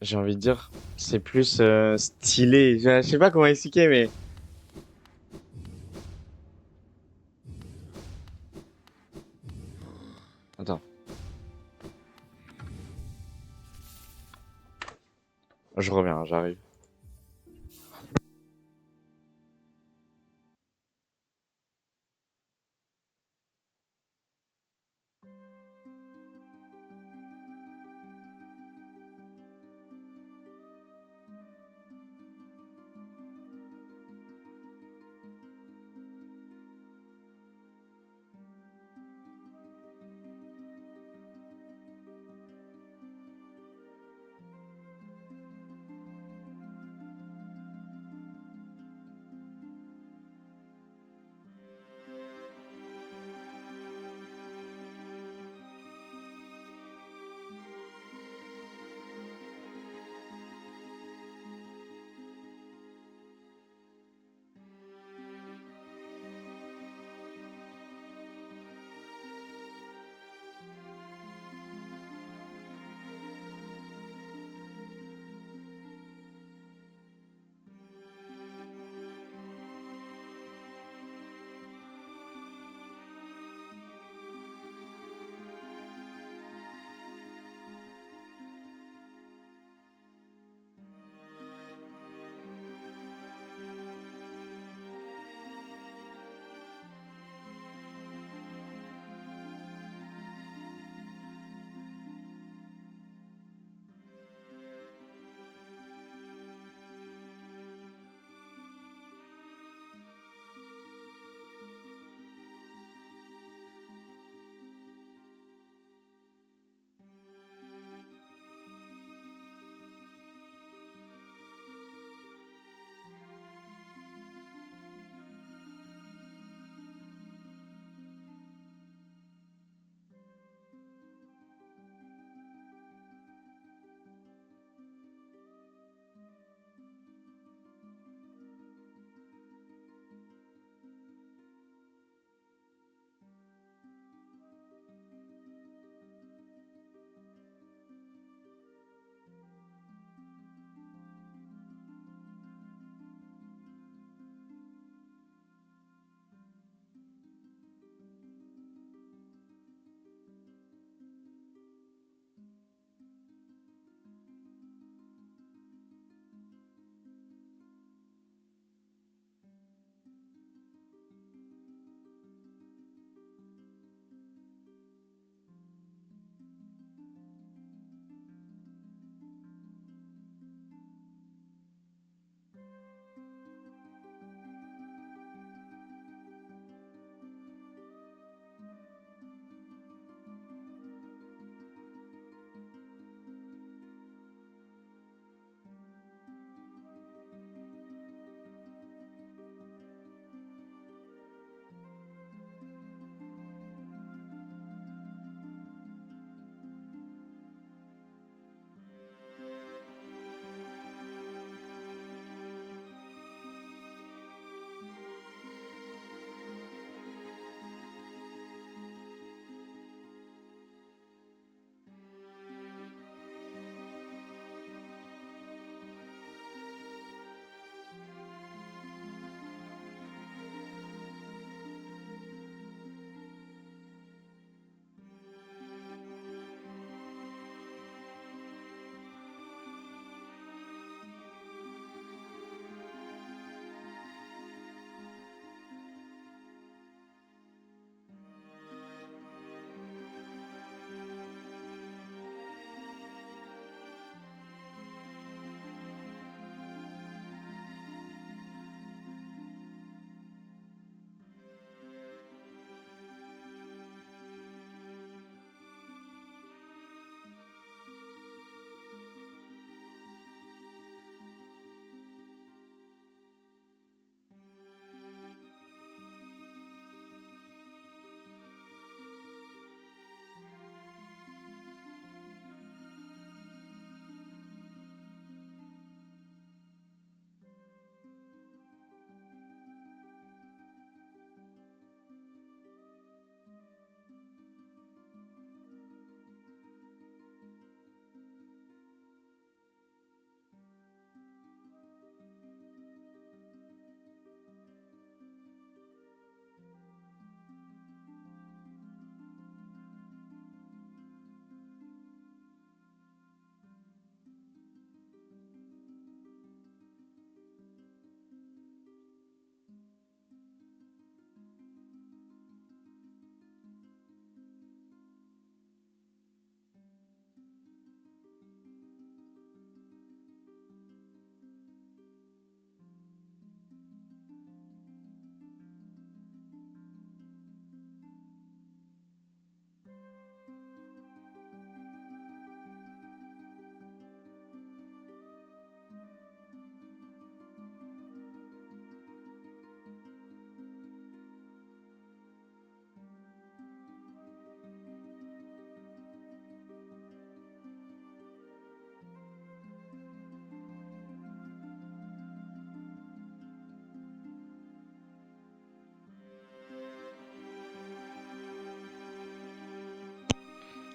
J'ai envie de dire, c'est plus stylé. Je sais pas comment expliquer, mais... Attends, je reviens, j'arrive.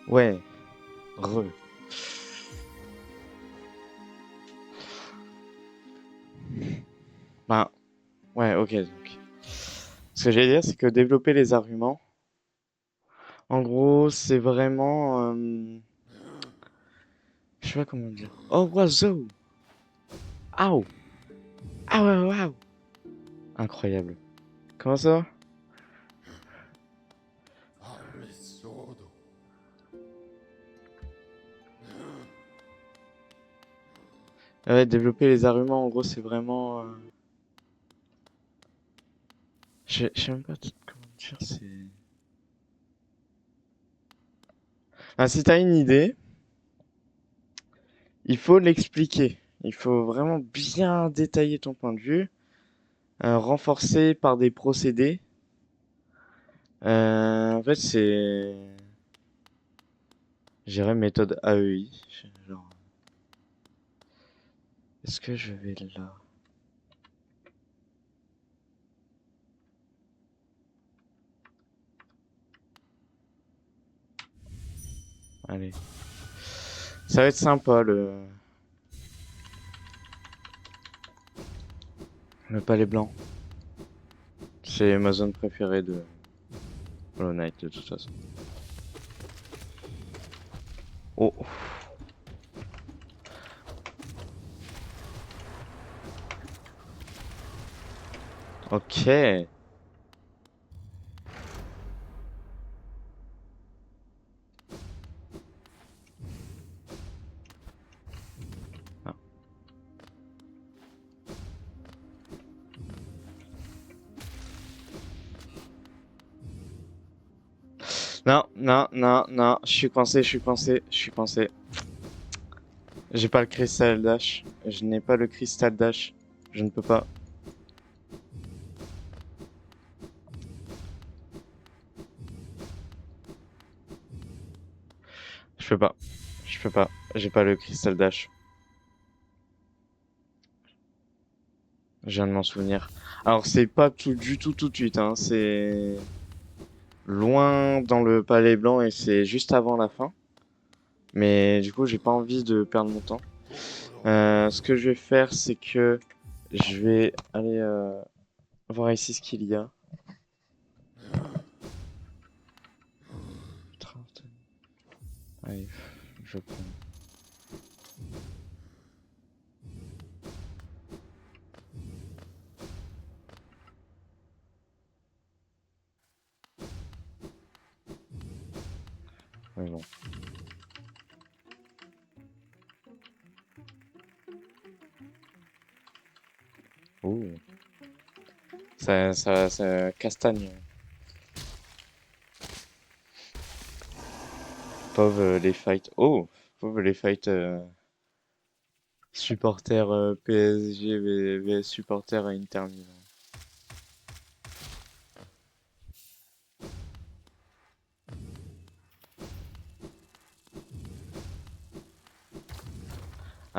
Ouais, re. Bah, ouais, ok, donc. Ce que j'allais dire, c'est que développer les arguments, en gros, c'est vraiment... je sais pas comment dire. Oh, oiseau! Ow! Ah ouais, waouh! Incroyable. Comment ça va? Ouais, développer les arguments, en gros, c'est vraiment... je sais même pas comment dire, c'est... Ah, si t'as une idée, il faut l'expliquer. Il faut vraiment bien détailler ton point de vue, renforcer par des procédés. En fait, c'est... J'irais méthode AEI. Genre, est-ce que je vais là? Allez. Ça va être sympa, le palais blanc. C'est ma zone préférée de Hollow Knight, de toute façon. Oh, ok. Ah. Non, non, non, non, je suis coincé, je suis coincé, je suis coincé. J'ai pas le cristal dash. Je n'ai pas le cristal dash. Je ne peux pas. Je peux pas. Je peux pas. J'ai pas le cristal dash. Je viens de m'en souvenir. Alors, c'est pas tout, du tout de suite, hein. C'est loin dans le palais blanc et c'est juste avant la fin. Mais du coup, j'ai pas envie de perdre mon temps. Ce que je vais faire, c'est que je vais aller voir ici ce qu'il y a. 30. Allez, je prends. Mais bon. Ouh. Ça castagne. Pauvre les fights. Oh, pauvre les fights supporters PSG vs supporters à Inter Milan.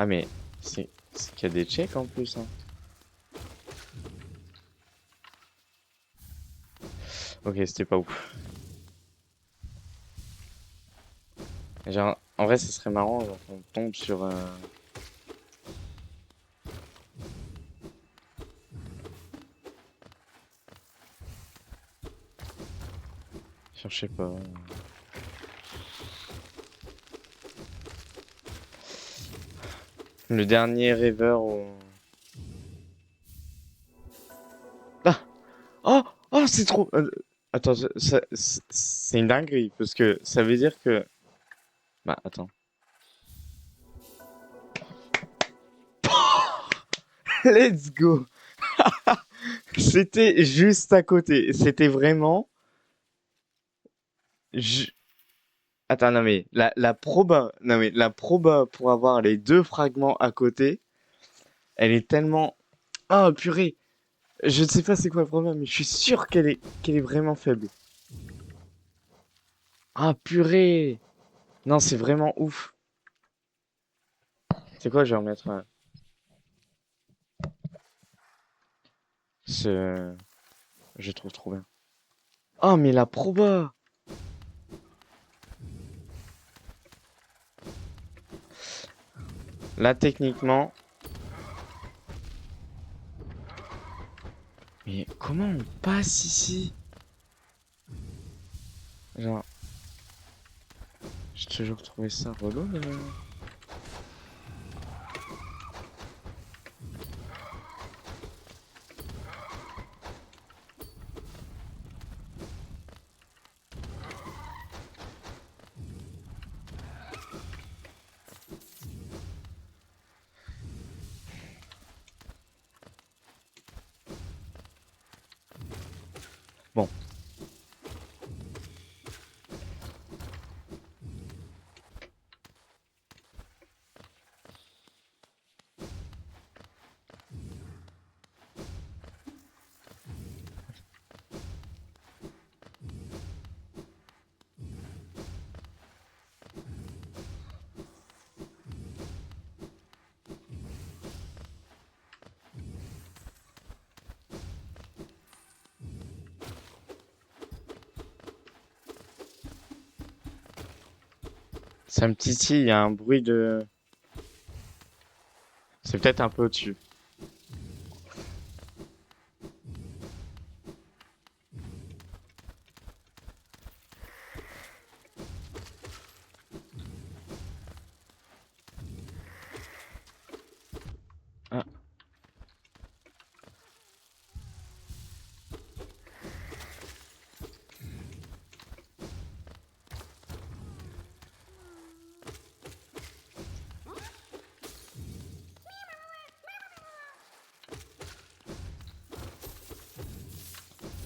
Ah mais c'est qu'il y a des Tchèques en plus, hein. Ok, c'était pas ouf. Genre, en vrai, ce serait marrant, genre, qu'on tombe sur sur, je sais pas. Le dernier rêveur au... Ah! Oh! Oh, c'est trop... attends, c'est une dinguerie, parce que ça veut dire que... Bah, attends. Let's go! C'était juste à côté. C'était vraiment... ju- Attends, non mais, la proba... Non mais, la proba pour avoir les deux fragments à côté, elle est tellement... Ah, purée! Je ne sais pas c'est quoi le problème, mais je suis sûr qu'elle est vraiment faible. Ah, purée! Non, c'est vraiment ouf. C'est quoi, je vais remettre ce... Je trouve trop bien. Oh, mais la proba! Là, techniquement... Mais comment on passe ici? Genre... J'ai toujours trouvé ça relou, mais... Bon. Ça me titille, il y a un bruit de... C'est peut-être un peu au-dessus. Ah.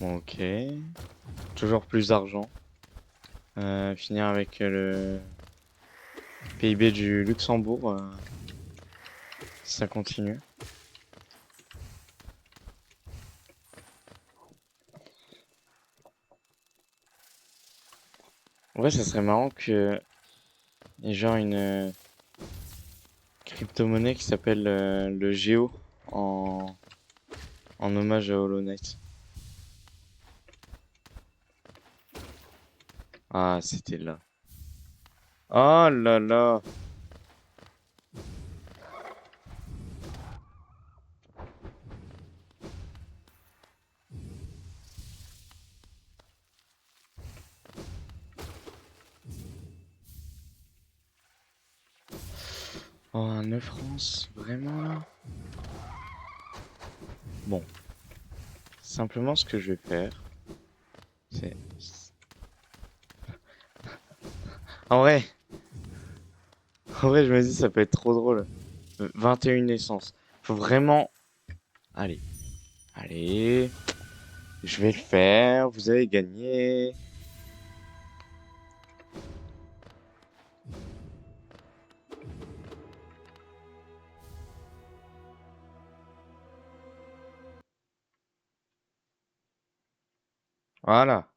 Ok. Toujours plus d'argent. Finir avec le PIB du Luxembourg. Si ça continue. Ouais, ça serait marrant que y ait genre une crypto-monnaie qui s'appelle le Géo en hommage à Hollow Knight. Ah, c'était là. Oh là là. Oh, un 9 France, vraiment là? Bon, simplement ce que je vais faire, c'est... En vrai, en vrai, je me dis ça peut être trop drôle. 21 naissances. Faut vraiment... Allez, allez, je vais le faire, vous avez gagné. Voilà.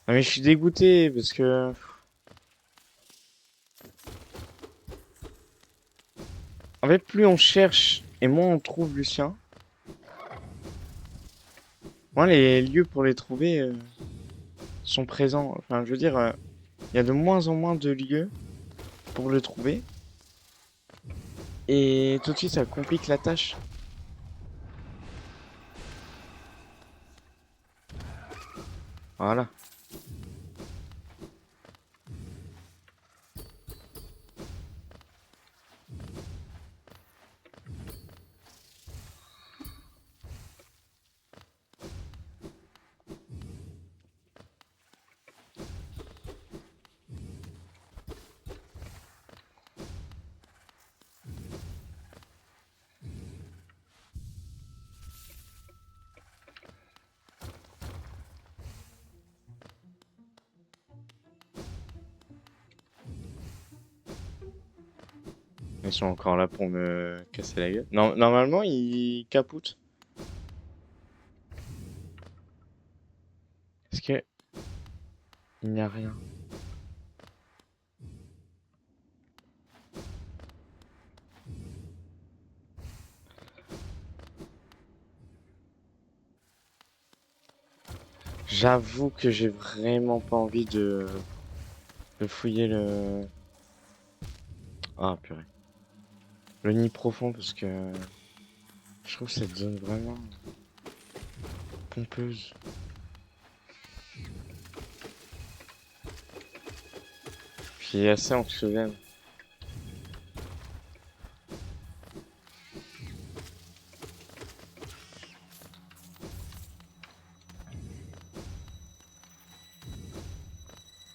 Ah, mais je suis dégoûté parce que... En fait, plus on cherche et moins on trouve Lucien. Moi, les lieux pour les trouver sont présents. Enfin, je veux dire, il y a de moins en moins de lieux pour le trouver. Et tout de suite, ça complique la tâche. Voilà. Ils sont encore là pour me casser la gueule. Non, normalement, ils capotent. Est-ce que il n'y a rien? J'avoue que j'ai vraiment pas envie de de fouiller le... Ah, purée. Le nid profond, parce que... Je trouve cette zone vraiment... pompeuse. Puis assez anxiogène.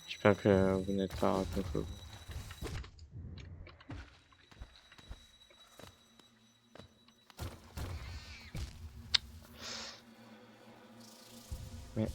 J'espère que vous n'êtes pas contre vous. Mais...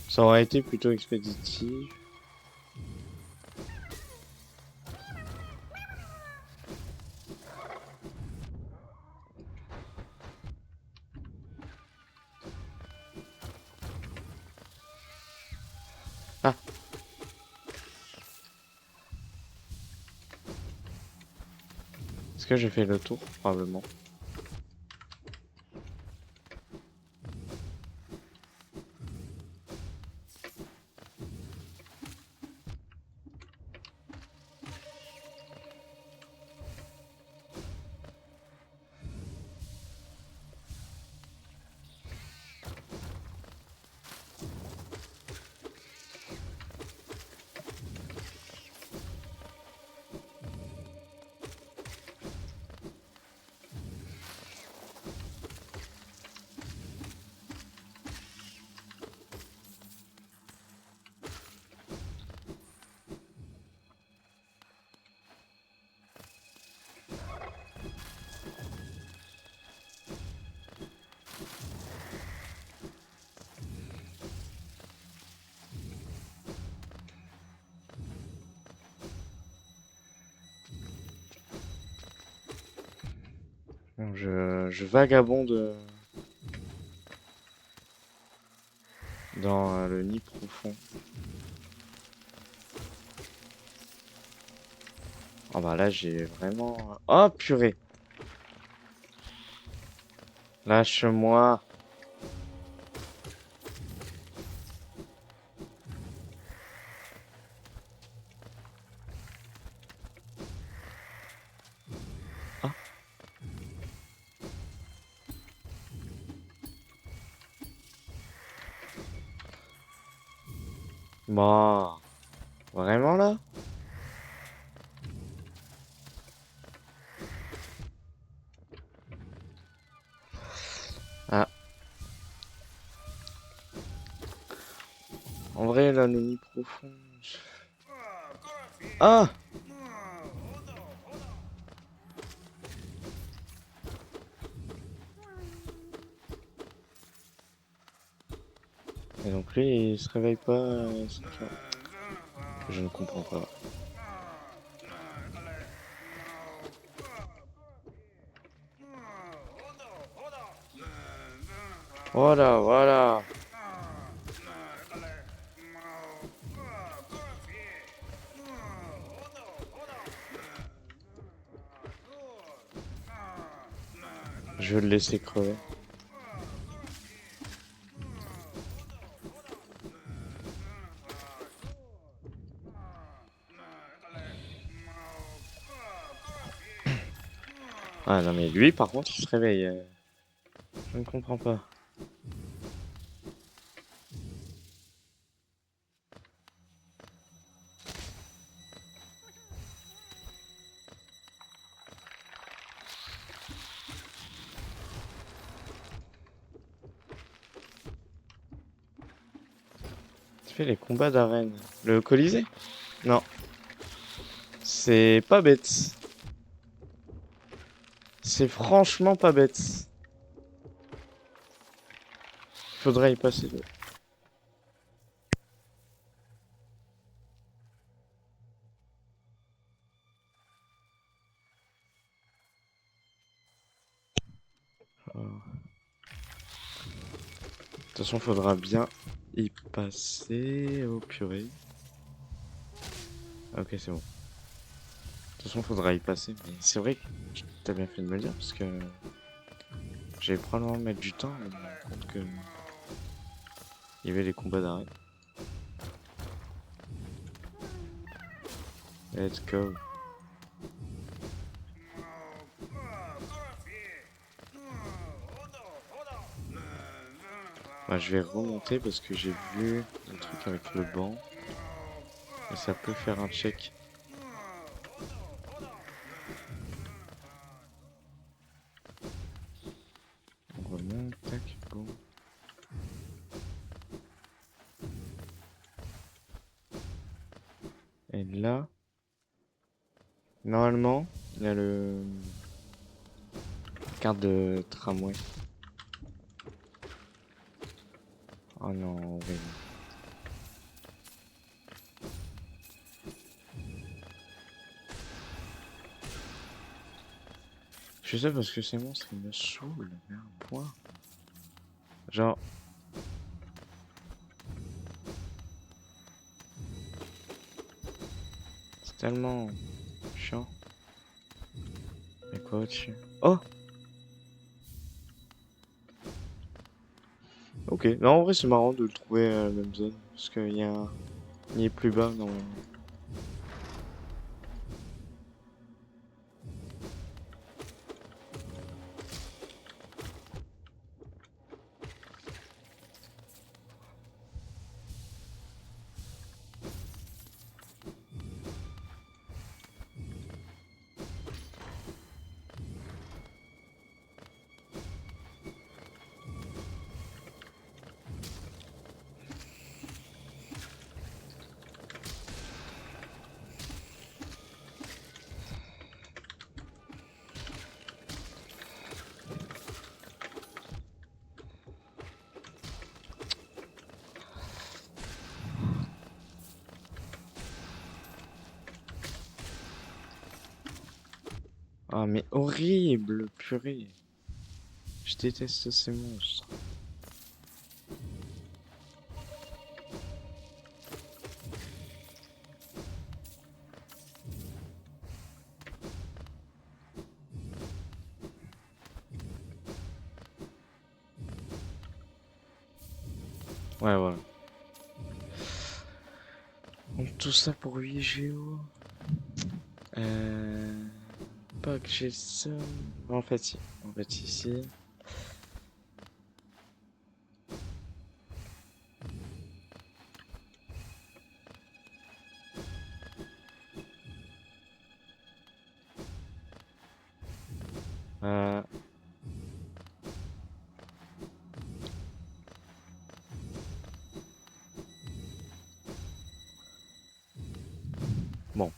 Ça aurait été plutôt expéditif. Ah! Est-ce que j'ai fait le tour? Probablement. Bon, je vagabonde dans le nid profond. Ah bah là j'ai vraiment... Oh purée! Lâche-moi! Ah! Bah... Vraiment là? Ah. En vrai là le nid profond... Ah! Et donc lui il se réveille pas... Je ne comprends pas. Voilà, voilà! Je vais le laisser crever. Ah non mais lui par contre il se réveille. Je ne comprends pas. Tu fais les combats d'arène. Le Colisée? Non. C'est pas bête. C'est franchement pas bête. Faudrait y passer. De toute façon, faudra bien y passer. Oh purée. Ok, c'est bon. De toute façon, faudra y passer. Mais c'est vrai que t'as bien fait de me le dire parce que j'allais probablement mettre du temps à me rendre compte que il y avait les combats d'arrêt. Let's go. Bah, je vais remonter parce que j'ai vu le truc avec le banc. Et ça peut faire un check. On remonte, tac, bon. Et là, normalement, il y a le carte de tramway. Oh non, oui. Je sais parce que ces monstres ils me saoulent, mais à un point. Genre. C'est tellement chiant. Y'a quoi au-dessus? Oh! Ok. Non, en vrai, c'est marrant de le trouver à la même zone. Parce qu'il y a un. Il est plus bas, non. Ah, mais horrible, purée. Je déteste ces monstres. Ouais, voilà. Donc tout ça pour 8 géo. Euh... Pas que j'ai ça. En fait, si. En fait, ici. Euh... Bon.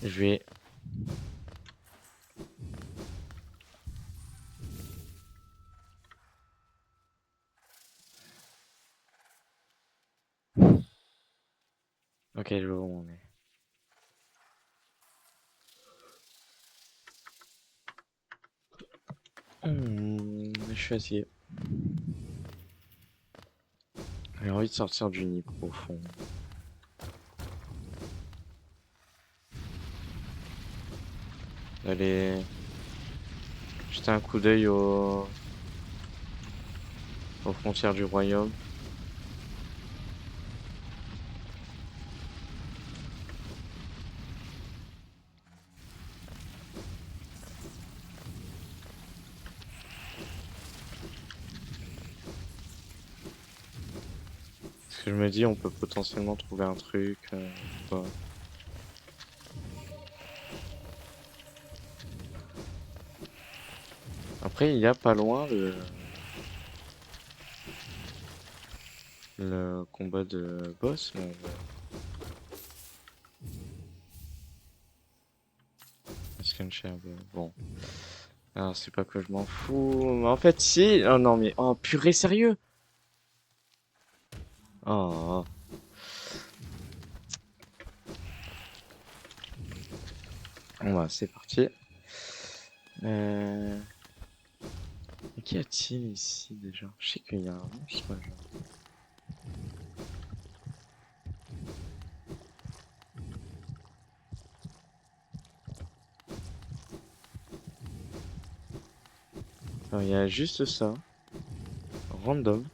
Je vais. Ok, je vois où on est. Je suis fatigué. J'ai envie de sortir du nid profond. D'aller jeter un coup d'œil aux frontières du royaume. Parce que je me dis, on peut potentiellement trouver un truc. Pas. Après, il y a pas loin le combat de boss. Mais bon. Alors, c'est pas que je m'en fous. Mais en fait, si. Oh non, mais. Oh, purée, sérieux? Oh. Bon bah c'est parti. Qu'y a-t-il ici déjà? Je sais qu'il y a un monstre là. Alors, il y a juste ça. Random.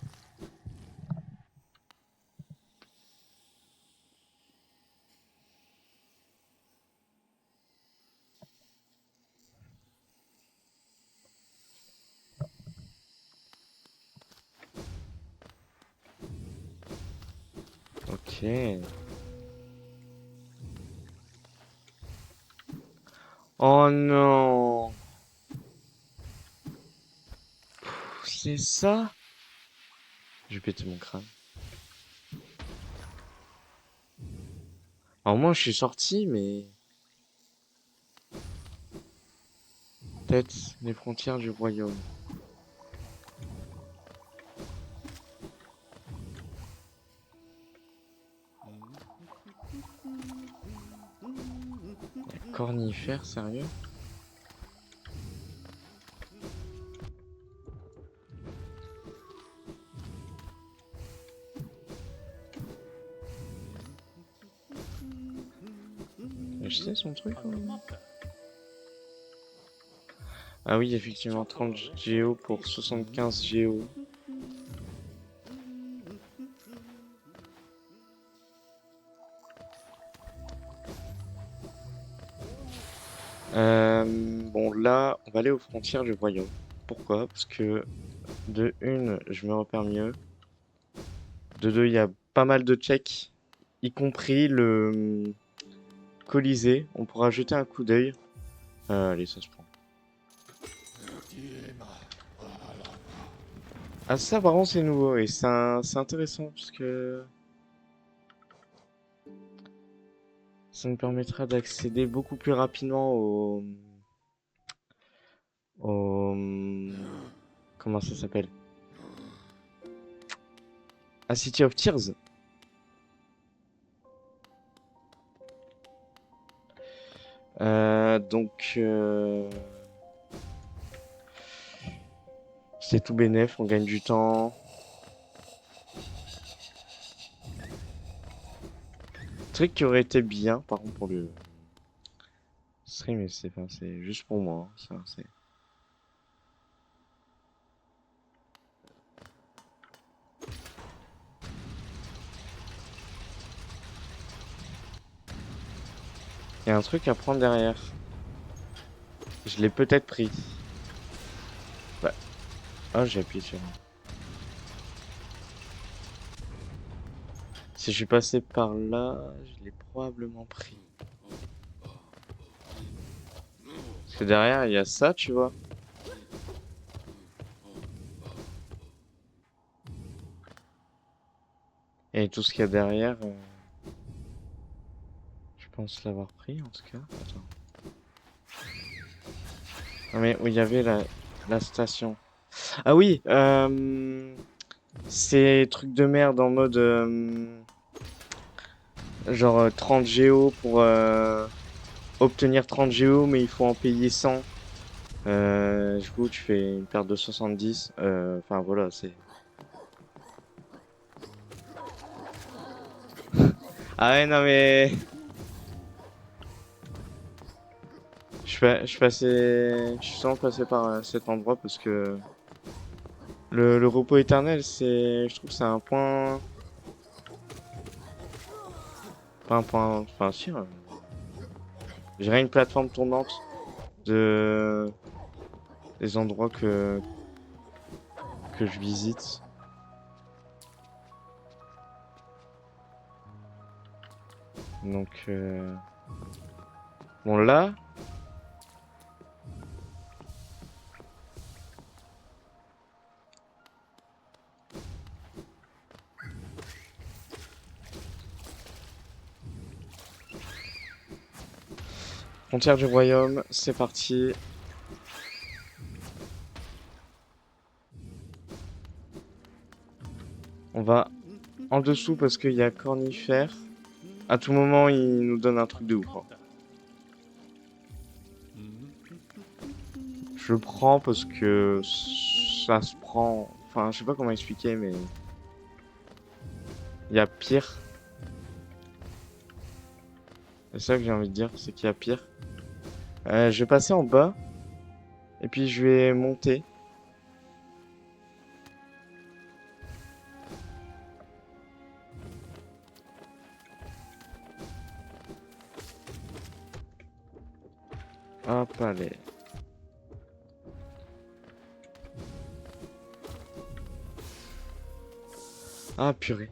Ok. Oh non! C'est ça? Je vais péter mon crâne. Alors moi je suis sorti, mais... Peut-être les frontières du royaume. Cornifère, sérieux? J'ai acheté son truc ou... Ah oui, effectivement, 30 géo pour 75 géo. Bon là, on va aller aux frontières du royaume. Pourquoi? Parce que de une, je me repère mieux. De deux, il y a pas mal de checks, y compris le Colisée. On pourra jeter un coup d'œil. Allez, ça se prend. Ah ça, par contre, c'est nouveau et c'est intéressant parce que ça nous permettra d'accéder beaucoup plus rapidement au comment ça s'appelle? À City of Tears. Donc c'est tout bénef, on gagne du temps. Truc qui aurait été bien, par contre, pour le stream, mais c'est juste pour moi. Hein, ça, c'est... Il y a un truc à prendre derrière. Je l'ai peut-être pris. Ouais. Ah, j'ai appuyé sur. Si je suis passé par là, je l'ai probablement pris. Parce que derrière, il y a ça, tu vois. Et tout ce qu'il y a derrière, je pense l'avoir pris en tout cas. Attends. Non mais où il y avait la station. Ah oui, ces trucs de merde en mode genre 30 géo pour obtenir 30 géo, mais il faut en payer 100. Du coup, tu fais une perte de 70. Enfin voilà, c'est. Ah ouais, non mais. Je suis souvent passé par cet endroit parce que le repos éternel, je trouve que c'est un point, pas un point, enfin si, je dirais une plateforme tournante de des endroits que je visite. Donc bon là, frontière du royaume, c'est parti. On va en dessous parce qu'il y a cornifère. À tout moment, il nous donne un truc de ouf. Hein. Je le prends parce que ça se prend. Enfin, je sais pas comment expliquer, mais il y a pire. C'est ça que j'ai envie de dire, c'est qu'il y a pire. Je vais passer en bas et puis je vais monter. Hop, allez. Ah, purée.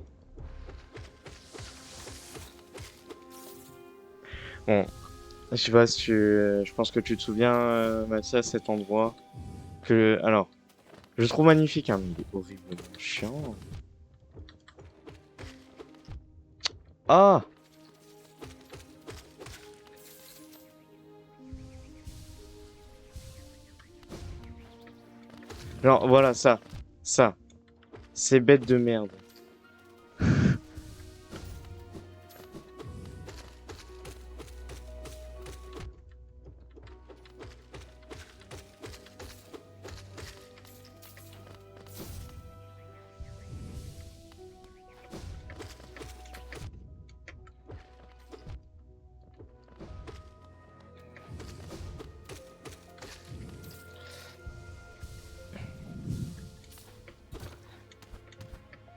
Bon, je sais pas si tu... Je pense que tu te souviens, Mathias, cet endroit. Alors, je le trouve magnifique, hein, mais il est horriblement chiant. Ah! Genre, voilà, ça. Ça. C'est bête de merde.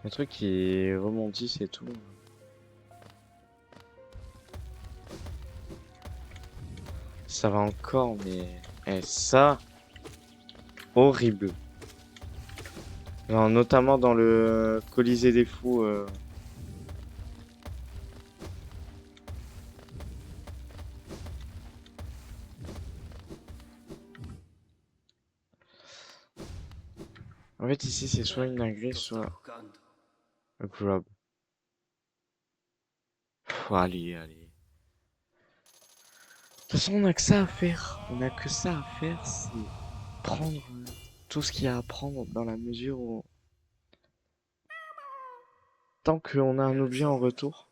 Le truc qui rebondit, et tout. Ça va encore, mais... ça... Horrible. Genre, notamment dans le Colisée des Fous. En fait, ici, c'est soit une dinguerie, soit un grab. Allez, allez. De toute façon, on a que ça à faire. On a que ça à faire, c'est prendre tout ce qu'il y a à prendre dans la mesure où... Tant qu'on a un objet en retour.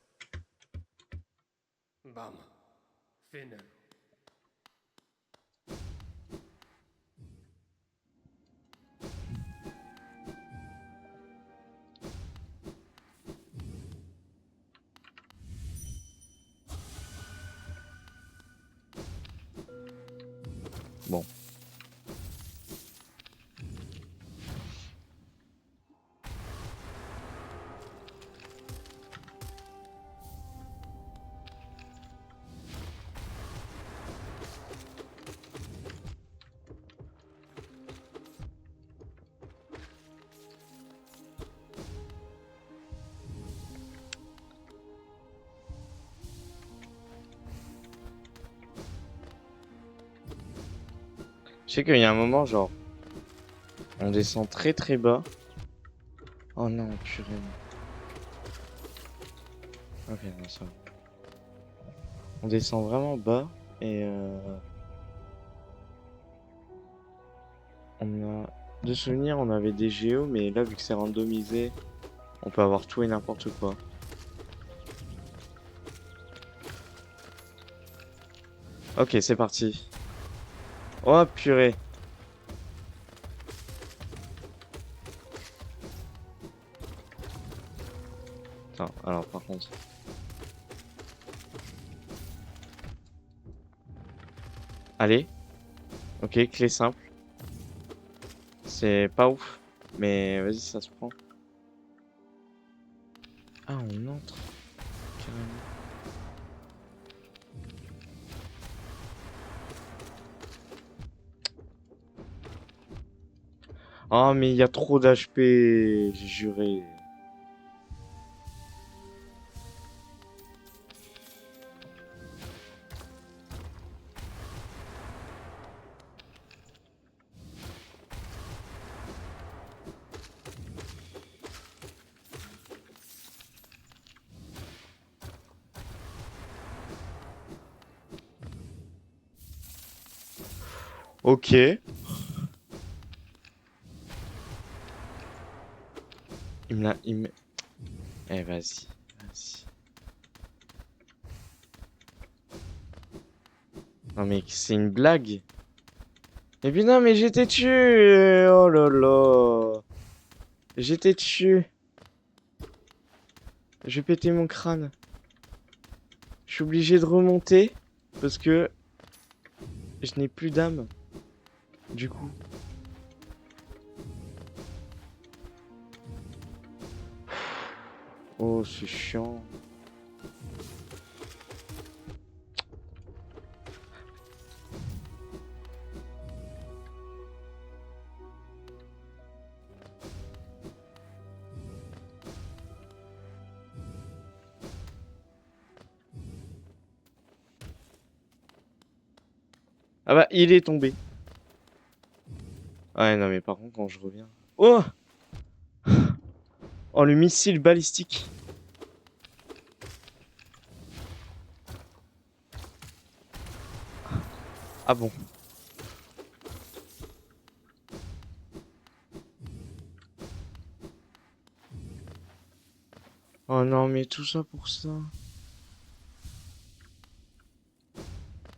Bam. Fine.
Bon. Je sais qu'il y a un moment, genre, on descend très très bas. Oh non, purée. Ok, non, ça va. On descend vraiment bas et on a... De souvenirs, on avait des géos, mais là, vu que c'est randomisé, on peut avoir tout et n'importe quoi. Ok, c'est parti. Oh purée. Attends, alors par contre. Allez. Ok, clé simple. C'est pas ouf. Mais vas-y, ça se prend. Ah, on entre. Carrément. Oh, mais il y a trop d'HP. J'ai juré. Ok. Il me l'a... Il me... Eh, vas-y. Vas-y. Non, mais c'est une blague. Et puis non, mais j'étais dessus. Oh là là. J'étais dessus. Je vais péter mon crâne. Je suis obligé de remonter parce que je n'ai plus d'âme. Du coup. Oh, c'est chiant. Ah bah, il est tombé. Ouais, non, mais par contre, quand je reviens... Oh! Oh, le missile balistique. Ah bon. Oh non, mais tout ça pour ça.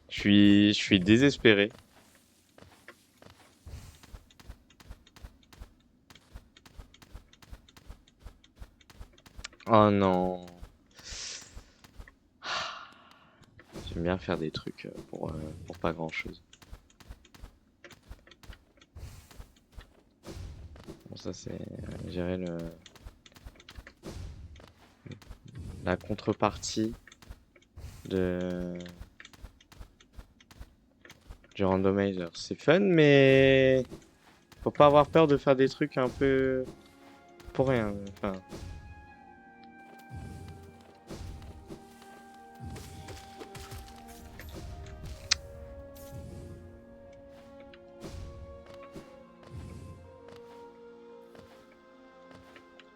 Je suis désespéré. Oh non. J'aime bien faire des trucs pour pas grand chose. Bon, ça c'est gérer la contrepartie de du randomizer. C'est fun, mais faut pas avoir peur de faire des trucs un peu pour rien. Enfin,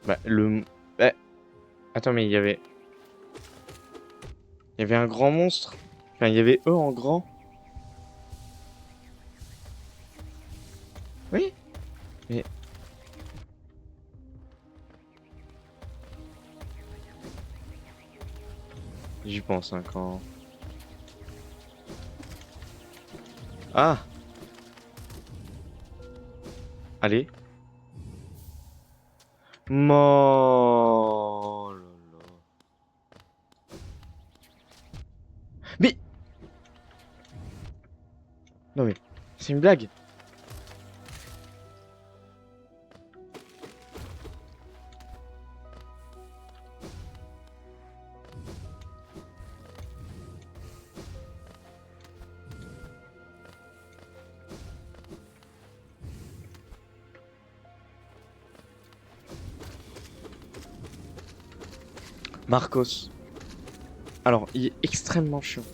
bah, bah, attends, mais il y avait un grand monstre. Enfin, il y avait eux en grand. Oui, mais j'y pense hein, quand. Ah, allez. Oh là là. Mais non mais c'est une blague. Marcos. Alors, il est extrêmement chiant.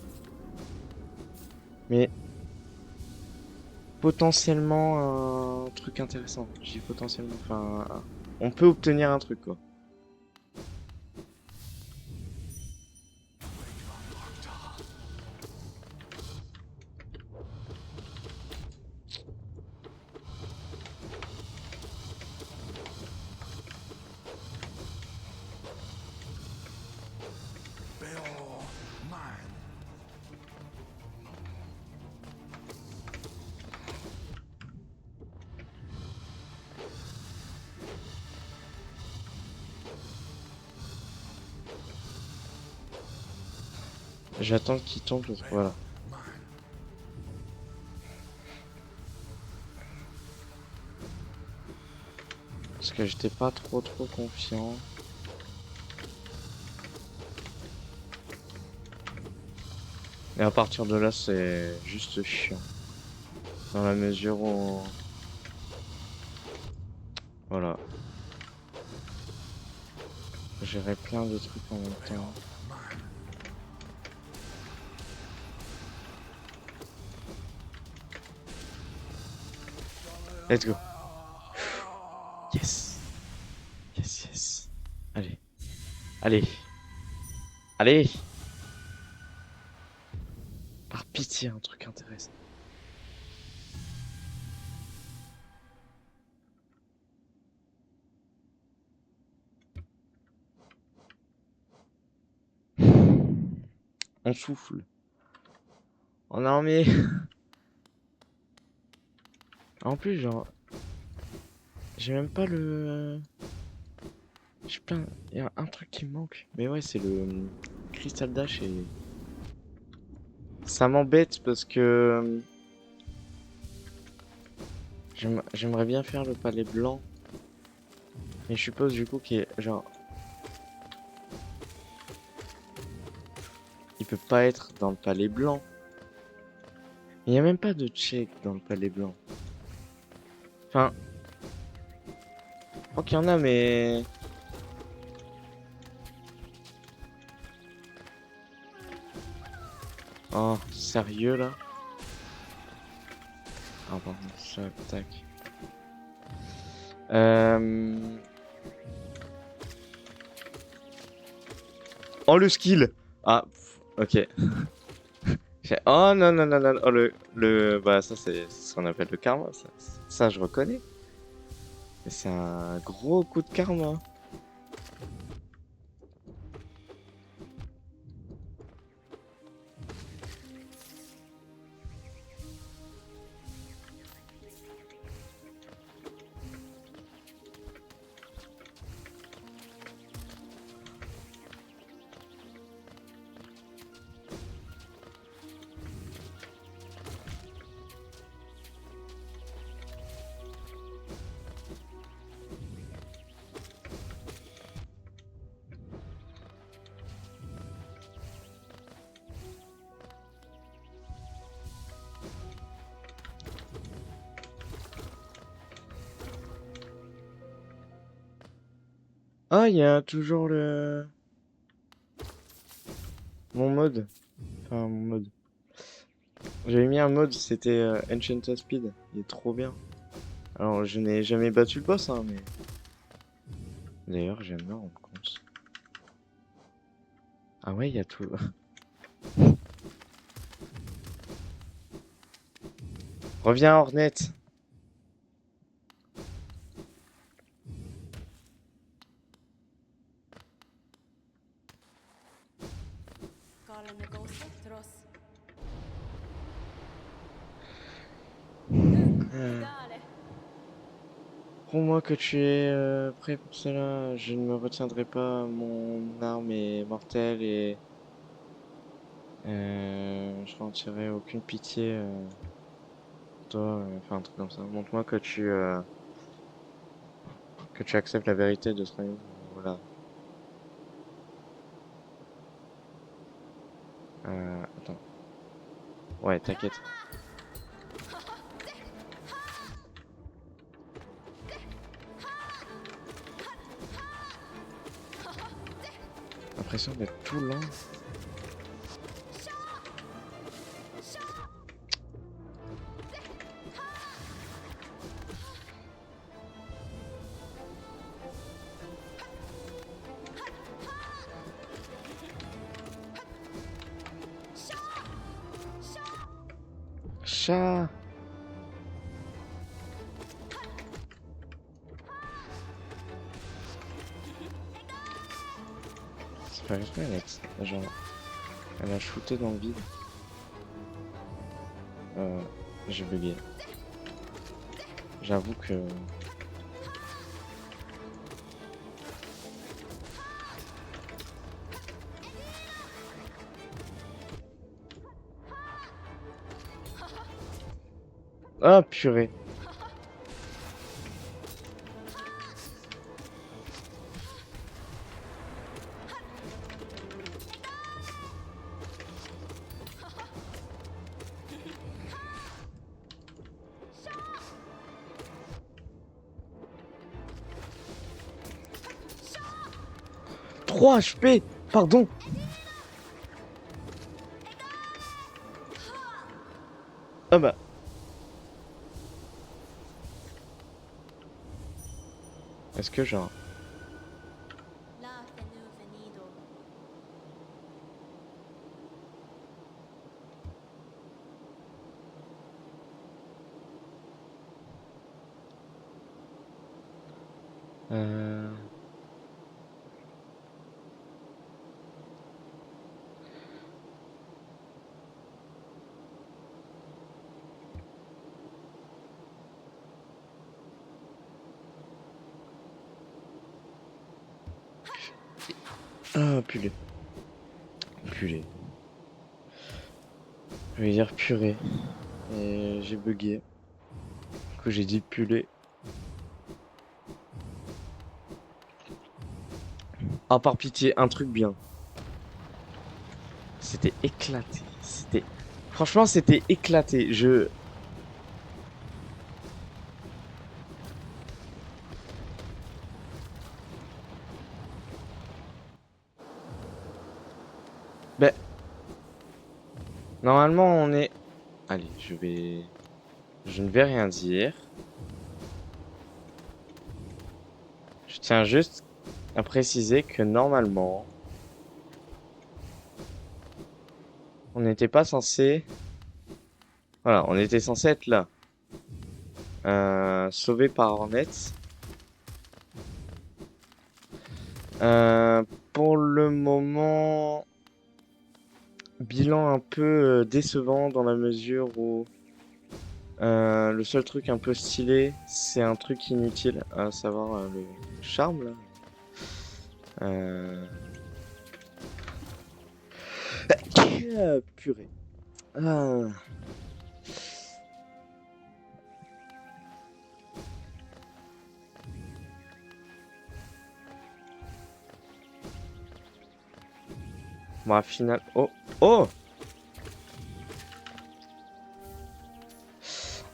Mais potentiellement un truc intéressant. J'ai potentiellement. Enfin, on peut obtenir un truc quoi. J'attends qu'il tombe. Voilà. Parce que j'étais pas trop confiant. Et à partir de là, c'est juste chiant. Dans la mesure où... Voilà. Gérer plein de trucs en même temps. Let's go. Yes. Yes, yes. Allez. Allez. Allez. Par pitié, un truc intéressant. On souffle. Oh non mais... En plus, genre, j'ai même pas le. J'ai plein. Il y a un truc qui me manque. Mais ouais, c'est le Crystal Dash et. Ça m'embête parce que j'aimerais bien faire le palais blanc. Mais je suppose du coup qu'il est genre. Il peut pas être dans le palais blanc. Il n'y a même pas de check dans le palais blanc. Enfin. Je crois qu'il y en a, mais. Oh, sérieux là? Ah, pardon, ça, tac. Euh... Oh, le skill! Ah, ok. Oh non, non, non, non, oh, bah, ça, c'est ce qu'on appelle le karma, ça, je reconnais. Mais c'est un gros coup de karma. Ah, il y a toujours le... Mon mode. Enfin, mon mode. J'avais mis un mode, c'était Enchanted Speed. Il est trop bien. Alors, je n'ai jamais battu le boss, hein, mais... D'ailleurs, j'aime bien rendre compte. Ah ouais, il y a tout. Reviens, Hornet. Euh, Crois-moi que tu es prêt pour cela. Je ne me retiendrai pas. Mon arme est mortelle et je n'en tirerai aucune pitié. Toi, enfin un truc comme ça. Montre-moi que tu acceptes la vérité de ce royaume. Voilà. Attends. Ouais, t'inquiète. L'impression d'être tout lent. Chat. C'est pas exprès, genre, elle a shooté dans le vide. J'ai bugué. J'avoue que... Ah, purée. Trois HP. Pardon. Ah bah. Est-ce que genre... Euh... Ah, purée. Purée. Je vais dire purée. Et j'ai bugué. Du coup, j'ai dit purée. Ah, par pitié, un truc bien. C'était éclaté. C'était... Franchement, c'était éclaté. Ben, normalement, on est... Allez, Je ne vais rien dire. Je tiens juste à préciser que normalement, on n'était pas censé... Voilà, on était censé être là. Sauvé par Hornet. Euh, pour le moment, bilan un peu décevant dans la mesure où le seul truc un peu stylé, c'est un truc inutile, à savoir le charme là. Euh... Purée. Ah. Bon, à final... Oh! Oh!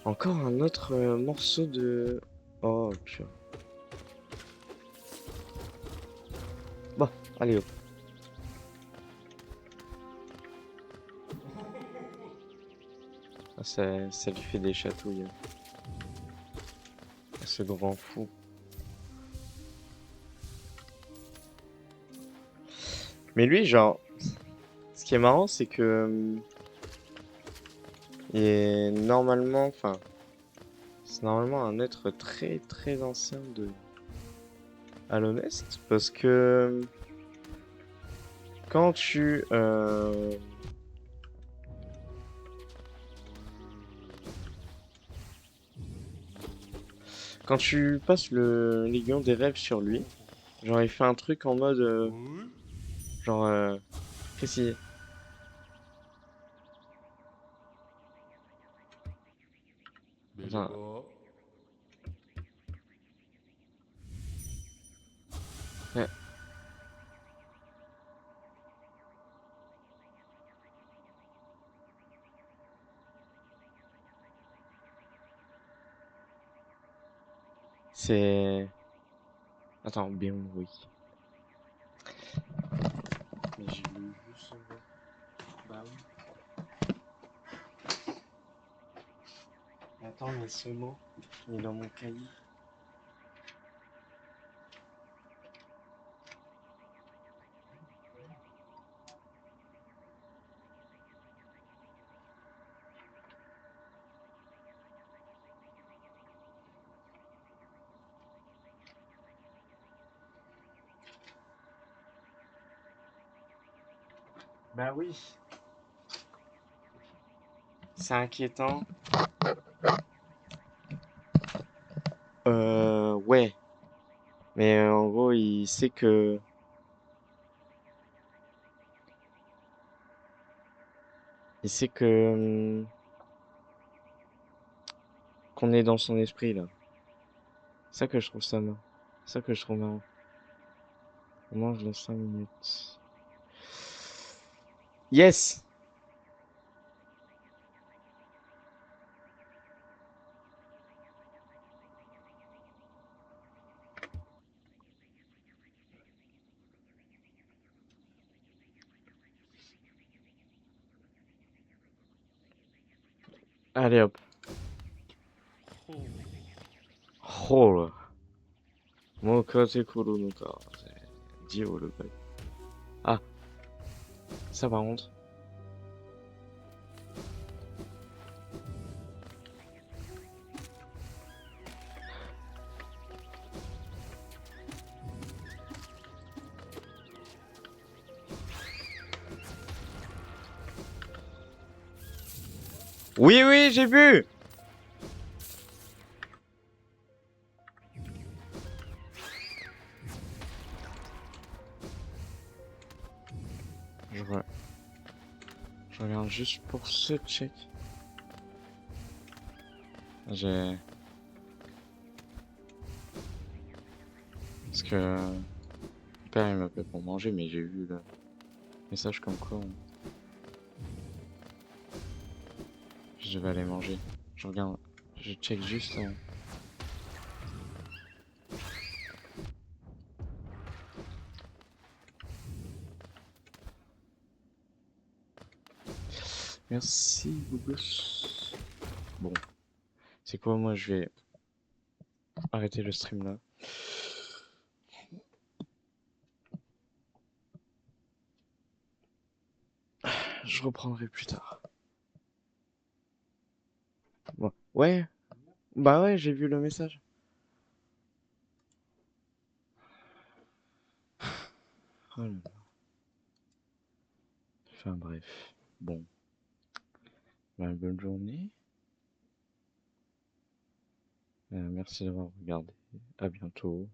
Encore un autre morceau de... Oh, purée. Bon, allez hop. Ah, ça lui fait des chatouilles. Ce grand fou. Mais lui, genre... Ce qui est marrant, c'est que... il est normalement... Enfin... C'est normalement un être très très ancien de... À l'honnête. Parce que... Quand tu... Quand tu passes le Légion des rêves sur lui, genre il fait un truc en mode... genre... précis. Enfin,
Bilbo.
ouais. C'est... Attends, bien oui. Mais j'ai lu juste... Bah oui. Attends, mais ce mot, il est dans mon cahier. Bah oui. C'est inquiétant. Ouais. Mais en gros, il sait que... Il sait que... qu'on est dans son esprit, là. C'est ça que je trouve ça marrant. C'est ça que je trouve marrant. On mange dans 5 minutes. Yes! Allez hop. Oh là. Mokaze kuru no kaze. Dio le bail. Ah, ça par contre. Oui, oui, j'ai vu! Je regarde juste pour ce check. J'ai... Parce que... Mon père il m'appelle pour manger, mais j'ai vu le message comme quoi je devais aller manger. Je regarde, je check juste. Merci, Gougous. Bon, c'est quoi, moi je vais arrêter le stream là. Je reprendrai plus tard. Bon, ouais, bah ouais, j'ai vu le message. Oh là là. Enfin bref, bon, bah, bonne journée. Merci d'avoir regardé. À bientôt.